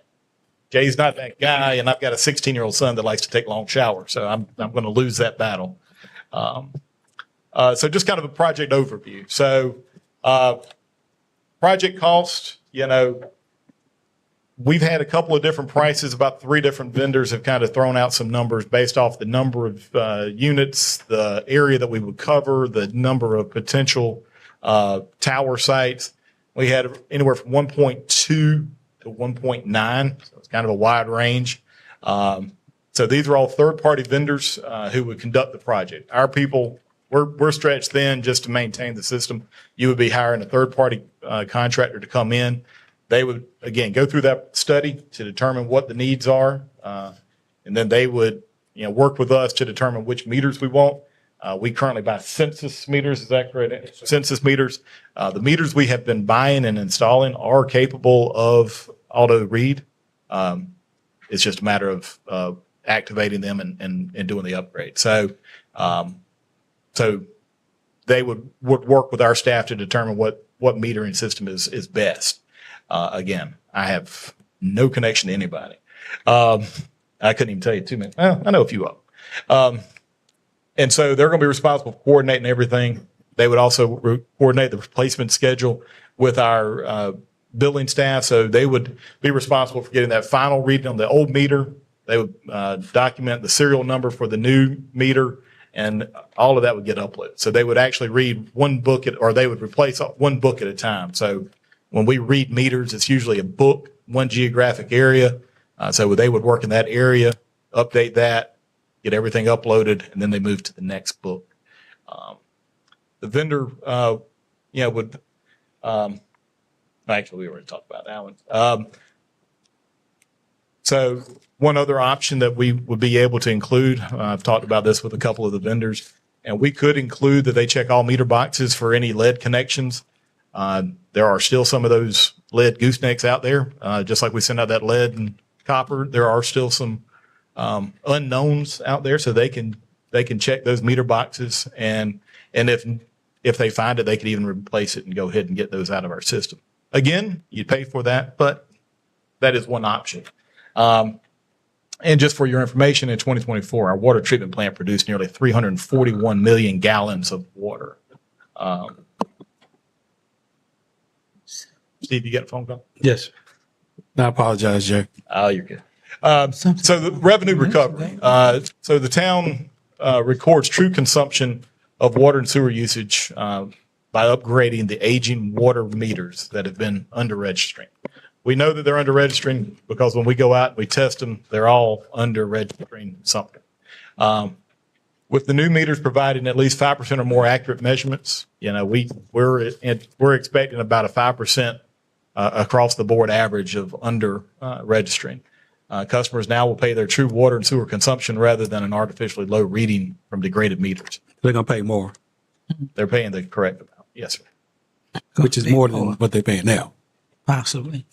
Speaker 7: Jay's not that guy, and I've got a 16-year-old son that likes to take long showers, so I'm going to lose that battle. So just kind of a project overview. So project cost, we've had a couple of different prices. About 3 different vendors have kind of thrown out some numbers based off the number of units, the area that we would cover, the number of potential tower sites. We had anywhere from 1.2 to 1.9, so it's kind of a wide range. So these are all third-party vendors who would conduct the project. Our people, we're stretched thin just to maintain the system. You would be hiring a third-party contractor to come in. They would, again, go through that study to determine what the needs are, and then they would, work with us to determine which meters we want. We currently buy census meters, is that correct? Census meters. The meters we have been buying and installing are capable of auto read. It's just a matter of activating them and doing the upgrade. So they would work with our staff to determine what metering system is best. Again, I have no connection to anybody. I couldn't even tell you too many. Well, I know a few of them. And so they're going to be responsible for coordinating everything. They would also coordinate the replacement schedule with our billing staff. So they would be responsible for getting that final reading on the old meter. They would document the serial number for the new meter, and all of that would get uploaded. So they would actually read one book or they would replace one book at a time. So when we read meters, it's usually a book, one geographic area. So they would work in that area, update that, get everything uploaded, and then they move to the next book. The vendor, would, actually, we already talked about that one. So one other option that we would be able to include, I've talked about this with a couple of the vendors, and we could include that they check all meter boxes for any lead connections. There are still some of those lead goosenecks out there. Just like we send out that lead and copper, there are still some unknowns out there, so they can check those meter boxes, and if they find it, they could even replace it and go ahead and get those out of our system. Again, you'd pay for that, but that is one option. And just for your information, in 2024, our water treatment plant produced nearly 341 million gallons of water. Steve, you get a phone call?
Speaker 8: Yes. I apologize, Jay.
Speaker 7: Oh, you're good. So the revenue recovery. So the town records true consumption of water and sewer usage by upgrading the aging water meters that have been under registering. We know that they're under registering because when we go out and we test them, they're all under registering something. With the new meters providing at least 5% or more accurate measurements, we're expecting about a 5% across the board average of under registering. Customers now will pay their true water and sewer consumption rather than an artificially low reading from degraded meters.
Speaker 8: They're going to pay more,
Speaker 7: They're paying the correct amount. Yes, sir.
Speaker 8: which is more than what they're paying now.
Speaker 2: Possibly.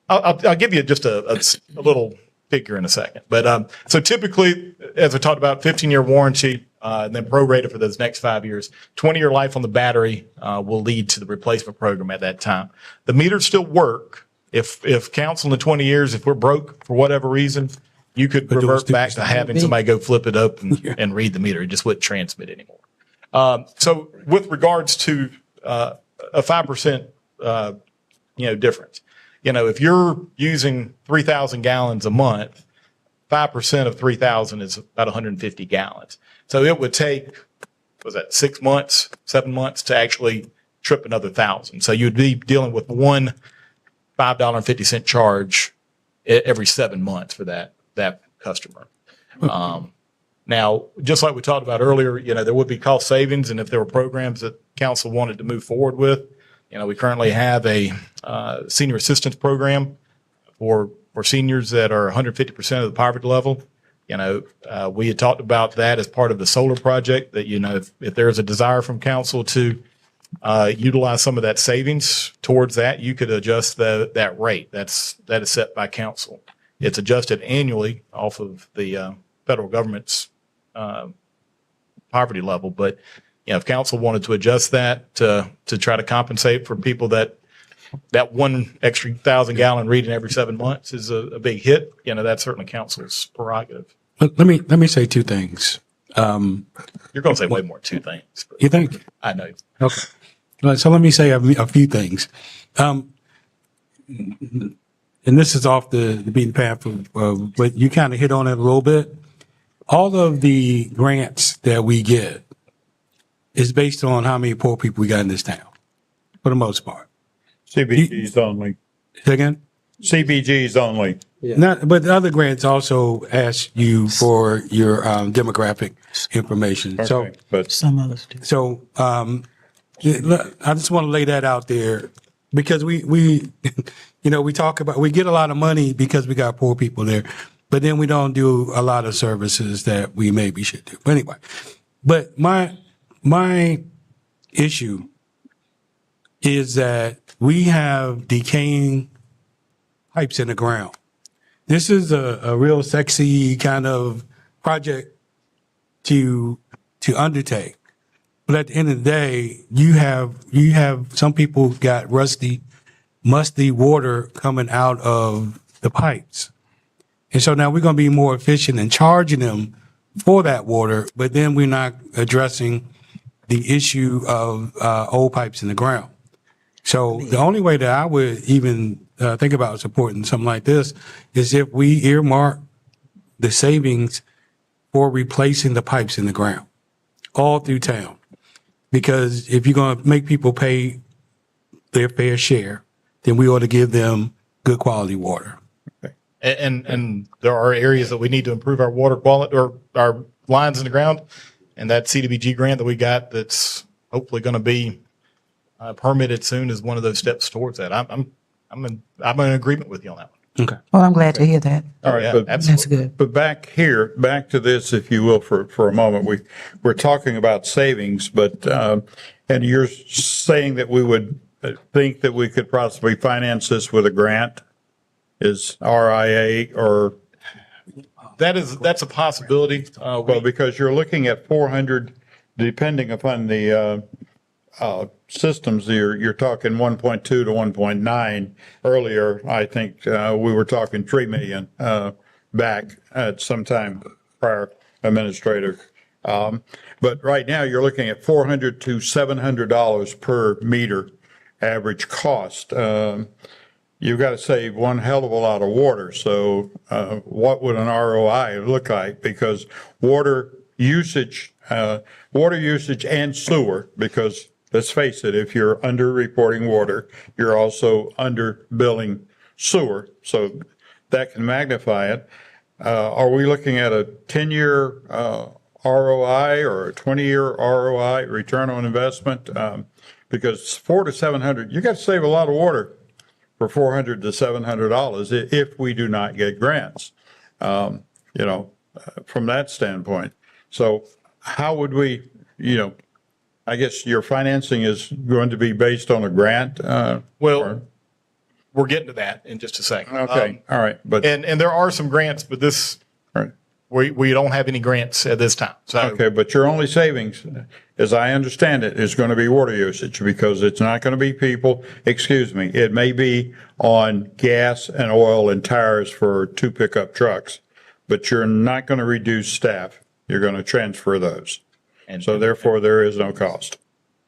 Speaker 7: I'll give you just a little figure in a second. But so typically, as I talked about, 15-year warranty, and then prorated for those next 5 years. 20-year life on the battery will lead to the replacement program at that time. The meters still work. If council in the 20 years, if we're broke for whatever reason, you could revert back to having somebody go flip it up and read the meter. It just wouldn't transmit anymore. So with regards to a 5% difference, if you're using 3,000 gallons a month, 5% of 3,000 is about 150 gallons. So it would take, 6 months, 7 months to actually trip another 1,000. So you'd be dealing with one $5.50 charge every 7 months for that customer. Now Now, just like we talked about earlier, there would be cost savings, and if there were programs that council wanted to move forward with, we currently have a senior assistance program for seniors that are 150% of the poverty level. We had talked about that as part of the solar project, that, if there's a desire from council to utilize some of that savings towards that, you could adjust that rate. That is set by council. It's adjusted annually off of the federal government's poverty level. But if council wanted to adjust that to try to compensate for people that one extra 1,000-gallon reading every 7 months is a big hit, that's certainly council's prerogative.
Speaker 8: Let me say two things.
Speaker 7: You're going to say way more than two things. But
Speaker 8: You think?
Speaker 7: I know.
Speaker 8: Okay. All right, so let me say a few things. And this is off the beaten path, but you kind of hit on it a little bit. All of the grants that we get is based on how many poor people we got in this town, for the most part.
Speaker 5: CBGs only.
Speaker 8: Say again?
Speaker 5: CBGs only.
Speaker 8: Not, but the other grants also ask you for your demographic information. So,
Speaker 5: Okay, but
Speaker 2: Some others do.
Speaker 8: so I just want to lay that out there because we we talk about, we get a lot of money because we got poor people there, but then we don't do a lot of services that we maybe should do. But anyway, but my issue is that we have decaying pipes in the ground. This is a real sexy kind of project to undertake. But at the end of the day, you have some people got rusty, musty water coming out of the pipes. And so now we're going to be more efficient in charging them for that water, but then we're not addressing the issue of old pipes in the ground. So the only way that I would even think about supporting something like this is if we earmark the savings for replacing the pipes in the ground all through town. Because if you're going to make people pay their fair share, then we ought to give them good quality water.
Speaker 7: And there are areas that we need to improve our water quality or our lines in the ground. And that CDBG grant that we got that's hopefully going to be permitted soon is one of those steps towards that. I'm in agreement with you on that one.
Speaker 8: Okay.
Speaker 2: Well, I'm glad to hear that.
Speaker 5: all right,
Speaker 7: Yeah,
Speaker 5: but
Speaker 2: That's
Speaker 7: absolutely.
Speaker 2: good.
Speaker 5: But back to this, if you will, for a moment. We're talking about savings, but, and you're saying that we would think that we could possibly finance this with a grant? Is RIA or,
Speaker 7: That's a possibility.
Speaker 5: well, because you're looking at 400, depending upon the, systems, you're talking 1.2 to 1.9. Earlier, I think, we were talking 3 million, back at some time prior administrator. But right now, you're looking at $400 to $700 per meter average cost. You've got to save one hell of a lot of water. So, what would an ROI look like? Because water usage and sewer, because let's face it, if you're under-reporting water, you're also under-billing sewer, so that can magnify it. Are we looking at a 10-year ROI or a 20-year ROI, return on investment? Because $400 to $700, you got to save a lot of water for $400 to $700 if we do not get grants, from that standpoint. So how would we, I guess your financing is going to be based on a grant?
Speaker 7: Well, we're getting to that in just a second.
Speaker 5: Okay, all right, but,
Speaker 7: And there are some grants, but
Speaker 5: all right.
Speaker 7: we don't have any grants at this time. So
Speaker 5: Okay, but your only savings, as I understand it, is going to be water usage because it's not going to be people, it may be on gas and oil and tires for 2 pickup trucks, but you're not going to reduce staff. You're going to transfer those.
Speaker 7: And-
Speaker 5: So therefore, there is no cost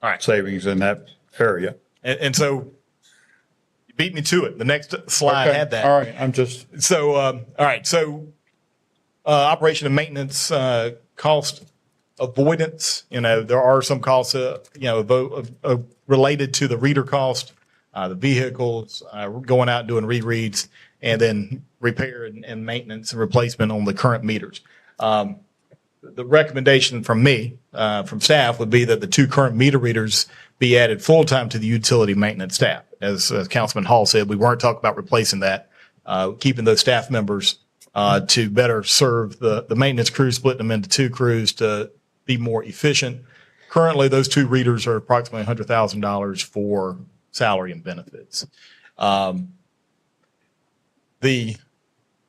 Speaker 7: all right.
Speaker 5: savings in that area.
Speaker 7: And so you beat me to it. The next slide
Speaker 5: Okay,
Speaker 7: had that.
Speaker 5: All right, I'm just,
Speaker 7: So, all right. So, operation and maintenance cost avoidance. There are some costs, related to the reader cost, the vehicles, going out and doing rereads, and then repair and maintenance and replacement on the current meters. the recommendation from me, from staff, would be that the 2 current meter readers be added full-time to the utility maintenance staff. As Councilman Hall said, we weren't talking about replacing that, keeping those staff members to better serve the maintenance crew, splitting them into 2 crews to be more efficient. Currently, those 2 readers are approximately $100,000 for salary and benefits. The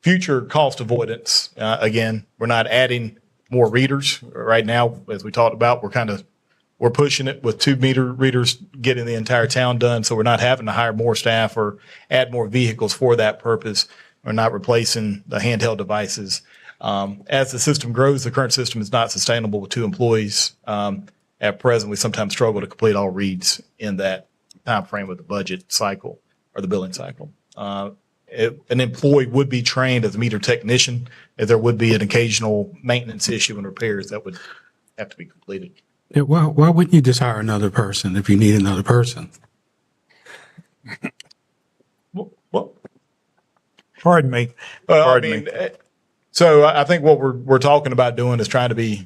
Speaker 7: future cost avoidance, again, we're not adding more readers right now. As we talked about, we're pushing it with 2 meter readers, getting the entire town done. So we're not having to hire more staff or add more vehicles for that purpose. We're not replacing the handheld devices. As the system grows, the current system is not sustainable with 2 employees. At present, we sometimes struggle to complete all reads in that time frame of the budget cycle or the billing cycle. An employee would be trained as a meter technician, if there would be an occasional maintenance issue and repairs that would have to be completed.
Speaker 8: Yeah, why wouldn't you just hire another person if you need another person?
Speaker 7: Well,
Speaker 5: Pardon me.
Speaker 7: Well, I
Speaker 5: Pardon
Speaker 7: mean,
Speaker 5: me.
Speaker 7: so I think what we're talking about doing is trying to be,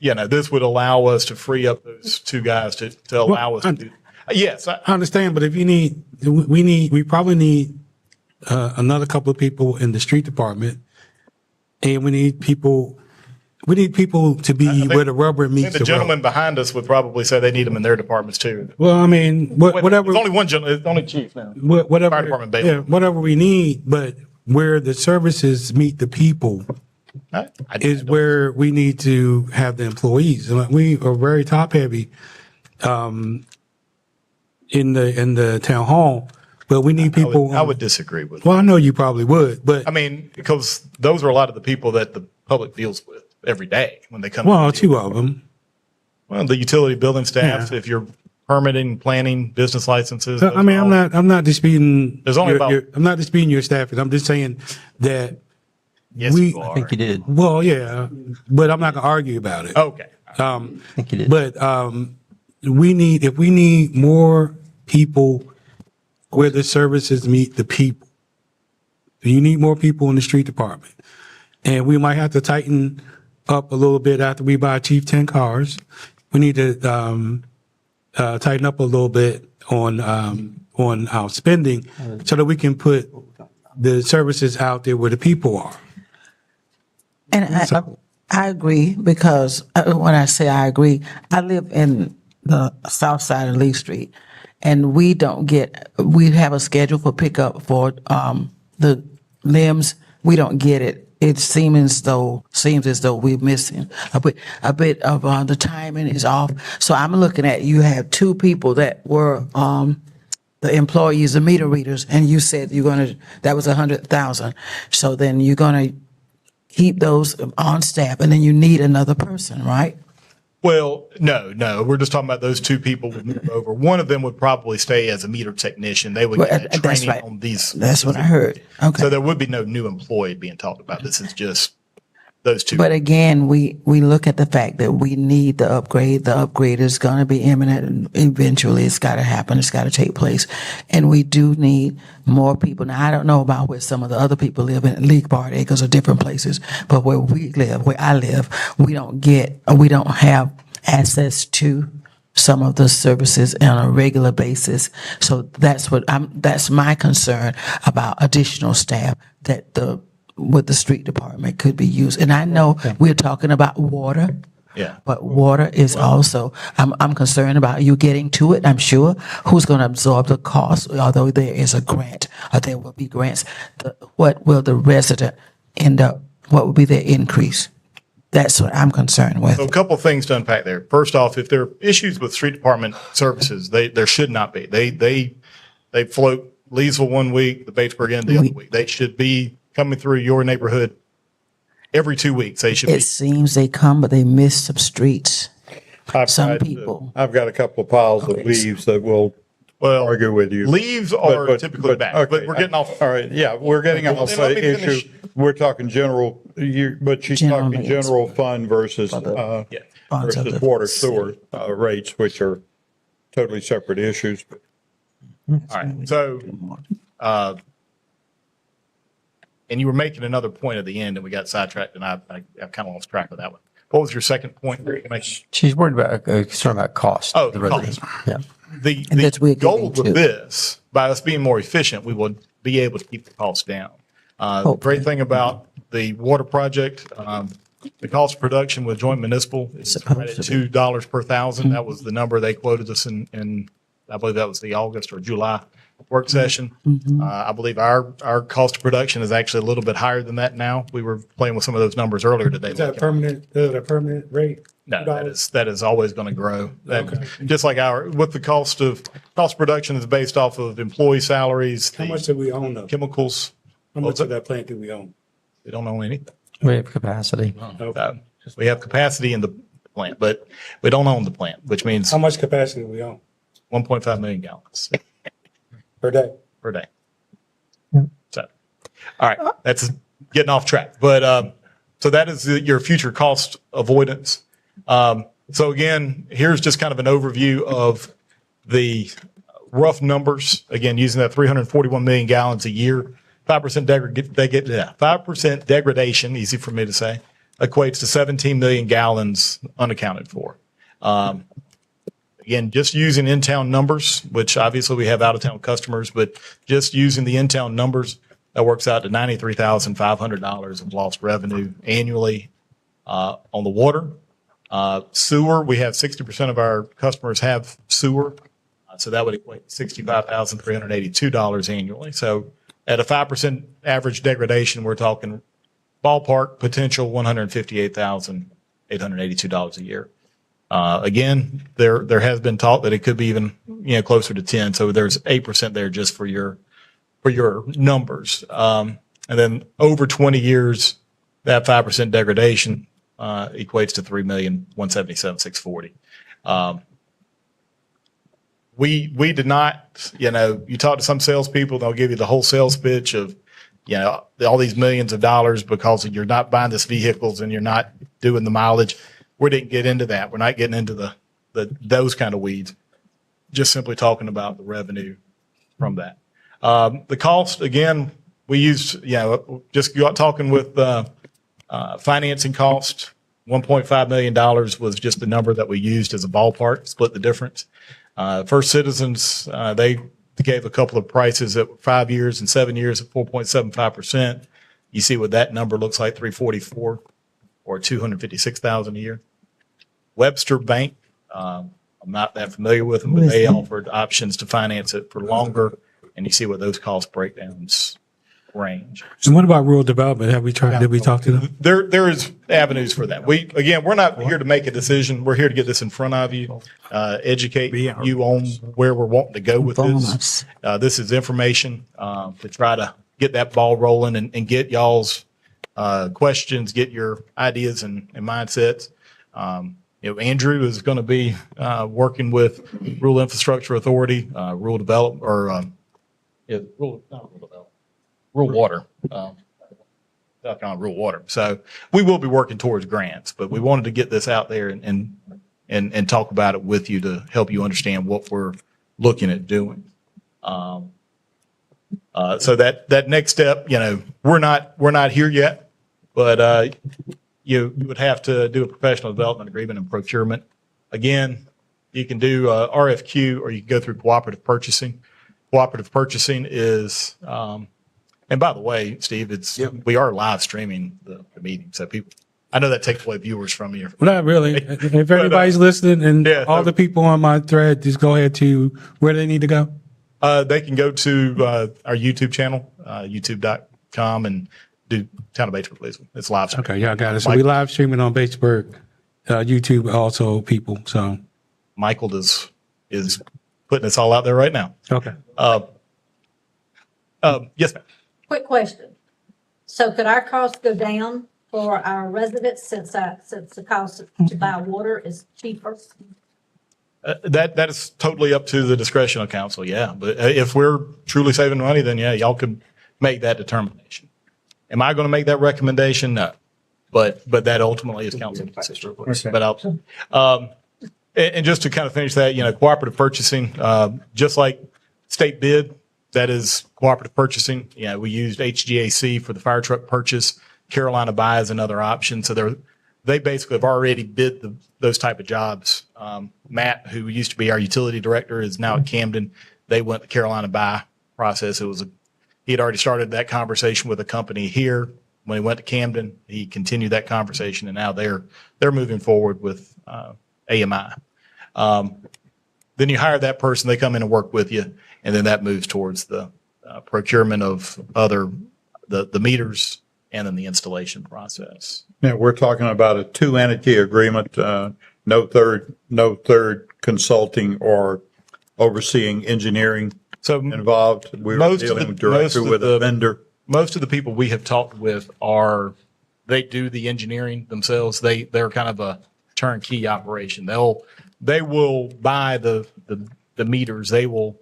Speaker 7: this would allow us to free up those 2 guys to allow us to do. Yes,
Speaker 8: I understand, but if you need, we probably need another couple of people in the street department, and we need people to be
Speaker 7: think-
Speaker 8: where the rubber
Speaker 7: I
Speaker 8: meets
Speaker 7: think the
Speaker 8: the
Speaker 7: gentleman
Speaker 8: road.
Speaker 7: behind us would probably say they need them in their departments too.
Speaker 8: Well, I mean, whatever,
Speaker 7: There's only one gentleman, it's only chief now.
Speaker 8: whatever,
Speaker 7: Fire department, Bailey.
Speaker 8: yeah, whatever we need, but where the services meet the people is where we need to have the employees. And we are very top heavy in the town hall, but we need people.
Speaker 7: I would disagree with.
Speaker 8: Well, I know you probably would, but
Speaker 7: I mean, because those are a lot of the people that the public deals with every day when they come.
Speaker 8: well,
Speaker 7: to
Speaker 8: 2 of them.
Speaker 7: Well, the utility building staff,
Speaker 8: Yeah.
Speaker 7: if you're permitting, planning, business licenses.
Speaker 8: I mean, I'm not disputing.
Speaker 7: There's only
Speaker 8: I'm not disputing your staff. I'm just saying that
Speaker 7: Yes,
Speaker 8: we-
Speaker 7: you are.
Speaker 1: I think you did.
Speaker 8: well, yeah, but I'm not gonna argue about it.
Speaker 7: Okay.
Speaker 1: I think you did.
Speaker 8: But if we need more people where the services meet the people, you need more people in the street department. And we might have to tighten up a little bit after we buy chief 10 cars. We need to tighten up a little bit on our spending so that we can put the services out there where the people are.
Speaker 2: And I agree because when I say I agree, I live in the south side of Lee Street, and we have a schedule for pickup for the limbs. We don't get it. It seems as though we're missing a bit of the timing is off. So I'm looking at, you have 2 people that were the employees, the meter readers, and you said that was 100,000. So then you're gonna keep those on staff, and then you need another person, right?
Speaker 7: Well, no, we're just talking about those 2 people would move over. One of them would probably stay as a meter technician. They would
Speaker 2: Well,
Speaker 7: get
Speaker 2: that's
Speaker 7: training
Speaker 2: right.
Speaker 7: on these.
Speaker 2: That's what I heard. Okay.
Speaker 7: So there would be no new employee being talked about. This is just those 2.
Speaker 2: But again, we look at the fact that we need the upgrade. The upgrade is going to be imminent, and eventually it's got to happen. It's got to take place. And we do need more people. Now, I don't know about where some of the other people live in League Bar Acres or different places, but where I live, we don't have access to some of the services on a regular basis. So that's my concern about additional staff with the street department could be used. And I know we're talking about water.
Speaker 7: Yeah.
Speaker 2: But water is also, I'm concerned about you getting to it, I'm sure. Who's going to absorb the cost? Although there is a grant, or there will be grants, what will the resident end up, what will be their increase? That's what I'm concerned with.
Speaker 7: So a couple of things to unpack there. First off, if there are issues with street department services, there should not be. They float Leesville one week, the Batesburg end the other week. They should be coming through your neighborhood every 2 weeks. They should be.
Speaker 2: It seems they come, but they miss some streets. Some
Speaker 5: I've
Speaker 2: people.
Speaker 5: I've got a couple of piles of leaves that will argue with you.
Speaker 7: Leaves are typically bad, but
Speaker 5: okay.
Speaker 7: we're getting off.
Speaker 5: All right, yeah, we're getting off
Speaker 7: Then let
Speaker 5: the
Speaker 7: me finish.
Speaker 5: issue. We're talking general, but she's talking
Speaker 2: Generally,
Speaker 5: general fund versus,
Speaker 2: funds of
Speaker 5: versus
Speaker 2: the
Speaker 5: water
Speaker 2: city.
Speaker 5: sewer rates, which are totally separate issues.
Speaker 7: All right. So, and you were making another point at the end, and we got sidetracked, and I kind of lost track of that one. What was your second point? Make-
Speaker 1: She's worried about, concerned about cost.
Speaker 7: Oh,
Speaker 1: the
Speaker 7: the
Speaker 1: residents.
Speaker 7: cost.
Speaker 1: Yeah.
Speaker 7: The,
Speaker 2: And that's we're
Speaker 7: the goal
Speaker 2: getting
Speaker 7: with
Speaker 2: to.
Speaker 7: this, by us being more efficient, we will be able to keep the costs down. The great thing about the water project, the cost of production with joint municipal is right at $2 per thousand. That was the number they quoted us in, I believe that was the August or July work session. I believe our cost of production is actually a little bit higher than that now. We were playing with some of those numbers earlier today.
Speaker 8: Is that a permanent rate?
Speaker 7: No, that is always going to grow. Just like with the cost of production is based off of employee salaries,
Speaker 8: How much do we own though?
Speaker 7: chemicals.
Speaker 8: How much of that plant do we own?
Speaker 7: We don't own anything.
Speaker 1: We have capacity.
Speaker 7: We have capacity in the plant, but we don't own the plant, which means
Speaker 8: How much capacity do we own
Speaker 7: 1.5 million gallons
Speaker 8: per day?
Speaker 7: per day. So, all right, that's getting off track. But so that is your future cost avoidance. So again, here's just kind of an overview of the rough numbers. Again, using that 341 million gallons a year, 5% degradation, easy for me to say, equates to 17 million gallons unaccounted for. Again, just using in-town numbers, which obviously we have out-of-town customers, but just using the in-town numbers, that works out to $93,500 of lost revenue annually on the water. Sewer, we have 60% of our customers have sewer, so that would equate to $65,382 annually. So at a 5% average degradation, we're talking ballpark potential $158,882 a year. Again, there has been talk that it could be even closer to 10. So there's 8% there just for your numbers. And then over 20 years, that 5% degradation equates to $3,177,640. We did not, you talk to some salespeople, they'll give you the whole sales pitch of, all these millions of dollars because you're not buying this vehicles and you're not doing the mileage. We didn't get into that. We're not getting into those kind of weeds. Just simply talking about the revenue from that. The cost, again, we used, just talking with financing cost, $1.5 million was just the number that we used as a ballpark, split the difference. First Citizens, they gave a couple of prices at 5 years and 7 years at 4.75%. You see what that number looks like, 344 or 256,000 a year. Webster Bank, I'm not that familiar with them, but they offered options to finance it for longer, and you see what those cost breakdowns range.
Speaker 8: And what about rural development? Did we talk to them?
Speaker 7: There is avenues for that. We're not here to make a decision. We're here to get this in front of you, educate you on where we're wanting to go with this. This is information to try to get that ball rolling and get y'all's questions, get your ideas and mindsets. Andrew is going to be working with Rural Infrastructure Authority, rural development, or not rural development. Rural water, rural water. So we will be working towards grants, but we wanted to get this out there and talk about it with you to help you understand what we're looking at doing. So that next step, we're not here yet, but you would have to do a professional development agreement and procurement. Again, you can do RFQ or you can go through cooperative purchasing. Cooperative purchasing is and by the way, Steve, we are live streaming the meeting, so people, I know that takes away viewers from you.
Speaker 8: Well, not really. If everybody's listening and all the people on my thread, just go ahead to where they need to go.
Speaker 7: They can go to our YouTube channel, youtube.com, and do Town of Batesburg-Leesville. It's live streaming.
Speaker 8: Okay, y'all got it. So we live streaming on Batesburg, YouTube also, people. So
Speaker 7: Michael is putting this all out there right now.
Speaker 8: okay.
Speaker 7: Yes, ma'am.
Speaker 3: Quick question. So could our costs go down for our residents since the cost to buy water is cheaper?
Speaker 7: That is totally up to the discretion of council, yeah. But if we're truly saving money, then yeah, y'all could make that determination. Am I going to make that recommendation? No. But that ultimately is council decision. But and just to kind of finish that, cooperative purchasing, just like state bid, that is cooperative purchasing. We used HGAC for the fire truck purchase. Carolina Buy is another option. So they basically have already bid those type of jobs. Matt, who used to be our utility director, is now at Camden. They went the Carolina buy process. He had already started that conversation with a company here. When he went to Camden, he continued that conversation, and now they're moving forward with AMI. Then you hire that person, they come in and work with you, and then that moves towards the procurement of the meters and then the installation process.
Speaker 5: Yeah, we're talking about a two-entity agreement, no third consulting or overseeing engineering
Speaker 7: So
Speaker 5: involved. We were
Speaker 7: most of
Speaker 5: dealing
Speaker 7: the-
Speaker 5: directly
Speaker 7: most of
Speaker 5: with a
Speaker 7: the-
Speaker 5: vendor.
Speaker 7: most of the people we have talked with they do the engineering themselves. They're kind of a turnkey operation. They will buy the meters. They will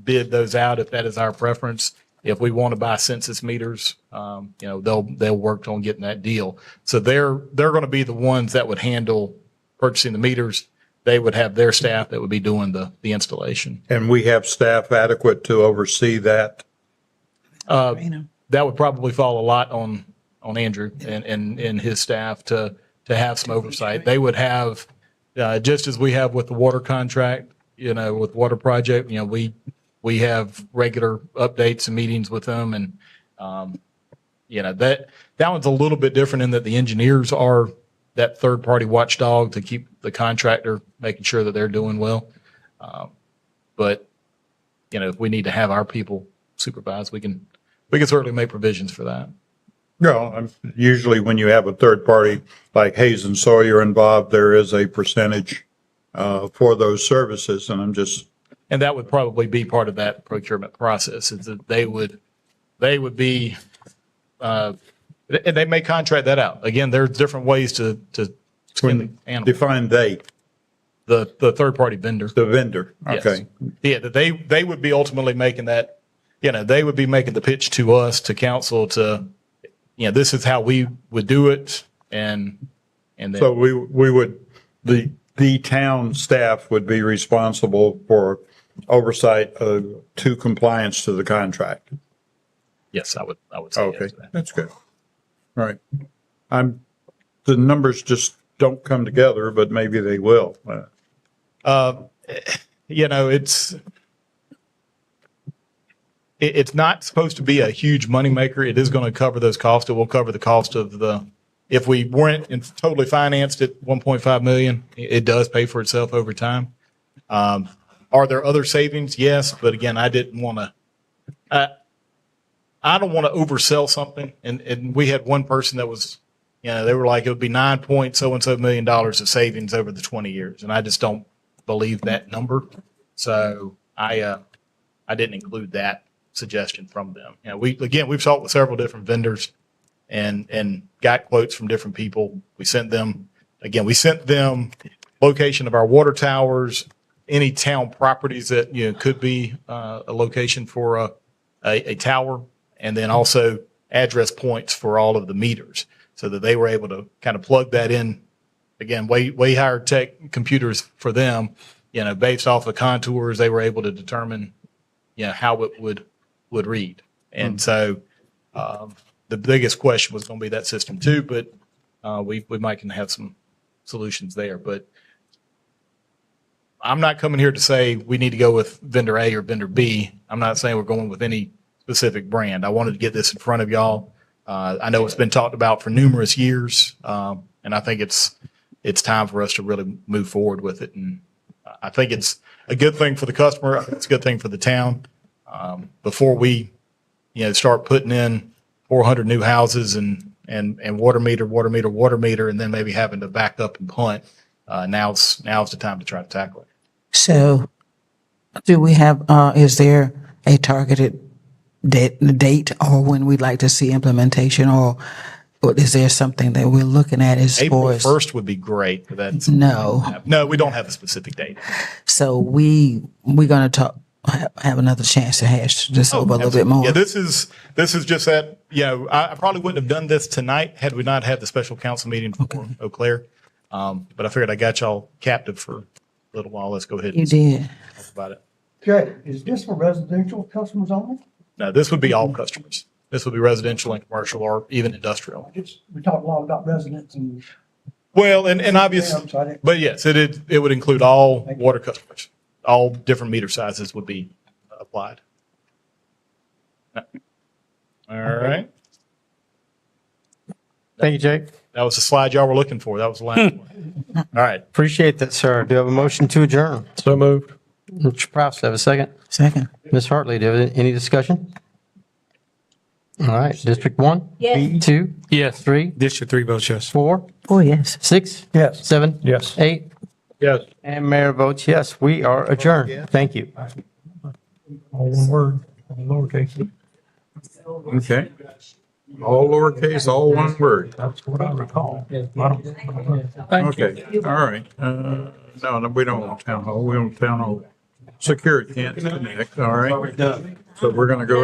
Speaker 7: bid those out if that is our preference. If we want to buy census meters, they'll work on getting that deal. So they're going to be the ones that would handle purchasing the meters. They would have their staff that would be doing the installation.
Speaker 5: And we have staff adequate to oversee that.
Speaker 7: That would probably fall a lot on Andrew and his staff to have some oversight. They would have, just as we have with the water contract, with water project, we have regular updates and meetings with them. And, that one's a little bit different in that the engineers are that third-party watchdog to keep the contractor making sure that they're doing well. But, if we need to have our people supervise, we can certainly make provisions for that.
Speaker 5: No, usually when you have a third party like Hayes and Sawyer involved, there is a percentage for those services, and
Speaker 7: And that would probably be part of that procurement process, is that they would be, and they may contract that out. Again, there's different ways to skin the animal.
Speaker 5: define
Speaker 7: The third-party vendor.
Speaker 5: the vendor.
Speaker 7: Yes.
Speaker 5: Okay.
Speaker 7: Yeah, that they would be ultimately making that, they would be making the pitch to us, to council, to, this is how we would do it, and then.
Speaker 5: So we would, the town staff would be responsible for oversight to compliance to the contract.
Speaker 7: Yes, I would say yes
Speaker 5: Okay,
Speaker 7: to that.
Speaker 5: that's good. All right. The numbers just don't come together, but maybe they will.
Speaker 7: It's not supposed to be a huge moneymaker. It is going to cover those costs. It will cover the cost of if we weren't totally financed at 1.5 million, it does pay for itself over time. Are there other savings? Yes, but again, I don't want to oversell something. And we had one person that was, they were like, it would be $9.so-and-so million of savings over the 20 years. And I just don't believe that number. So I didn't include that suggestion from them. We've talked with several different vendors and got quotes from different people. We sent them location of our water towers, any town properties that, could be a location for a tower, and then also address points for all of the meters so that they were able to kind of plug that in. Again, way higher tech computers for them, based off the contours, they were able to determine, how it would read. And so the biggest question was going to be that system too, but we might can have some solutions there. But I'm not coming here to say we need to go with vendor A or vendor B. I'm not saying we're going with any specific brand. I wanted to get this in front of y'all. I know it's been talked about for numerous years, and I think it's time for us to really move forward with it. And I think it's a good thing for the customer. I think it's a good thing for the town. Before we, start putting in 400 new houses and water meter, and then maybe having to back up and punt, now's the time to try to tackle it.
Speaker 2: So do we have, is there a targeted date or when we'd like to see implementation, or is there something that we're looking at as
Speaker 7: April
Speaker 2: far as?
Speaker 7: 1st would be great, but that's.
Speaker 2: No.
Speaker 7: No, we don't have a specific date.
Speaker 2: So we're going to have another chance to hash this over a little bit more.
Speaker 7: Yeah, this is just that, I probably wouldn't have done this tonight had we not had the special council meeting for Eau Claire. But I figured I got y'all captive for a little while. Let's go ahead
Speaker 2: You
Speaker 7: and
Speaker 2: did.
Speaker 7: talk about it.
Speaker 10: Jay, is this for residential customers only?
Speaker 7: No, this would be all customers. This would be residential and commercial or even industrial.
Speaker 10: We talk a lot about residents and
Speaker 7: Well, and obviously, but yes, it would include all water customers. All different meter sizes would be applied. All right.
Speaker 1: Thank you, Jake.
Speaker 7: That was the slide y'all were looking for. That was the last one. All right.
Speaker 1: Appreciate that, sir. Do you have a motion to adjourn?
Speaker 4: So moved.
Speaker 1: Mr. Prowse, do you have a second?
Speaker 2: Second.
Speaker 1: Ms. Hartley, do you have any discussion? All right, District 1?
Speaker 3: Yes.
Speaker 1: 2?
Speaker 4: Yes.
Speaker 1: 3?
Speaker 8: District 3 votes yes.
Speaker 1: 4?
Speaker 2: Oh, yes.
Speaker 1: 6?
Speaker 4: Yes.
Speaker 1: 7?
Speaker 4: Yes.
Speaker 1: 8?
Speaker 5: Yes.
Speaker 1: And Mayor votes yes. We are adjourned. Thank you.
Speaker 4: All one word, all lowercase.
Speaker 5: Okay. All lowercase, all one word.
Speaker 4: That's what I recall.
Speaker 5: Okay, all right. No, we don't want town hall. We want town hall. Security can't connect, all right? So we're going to go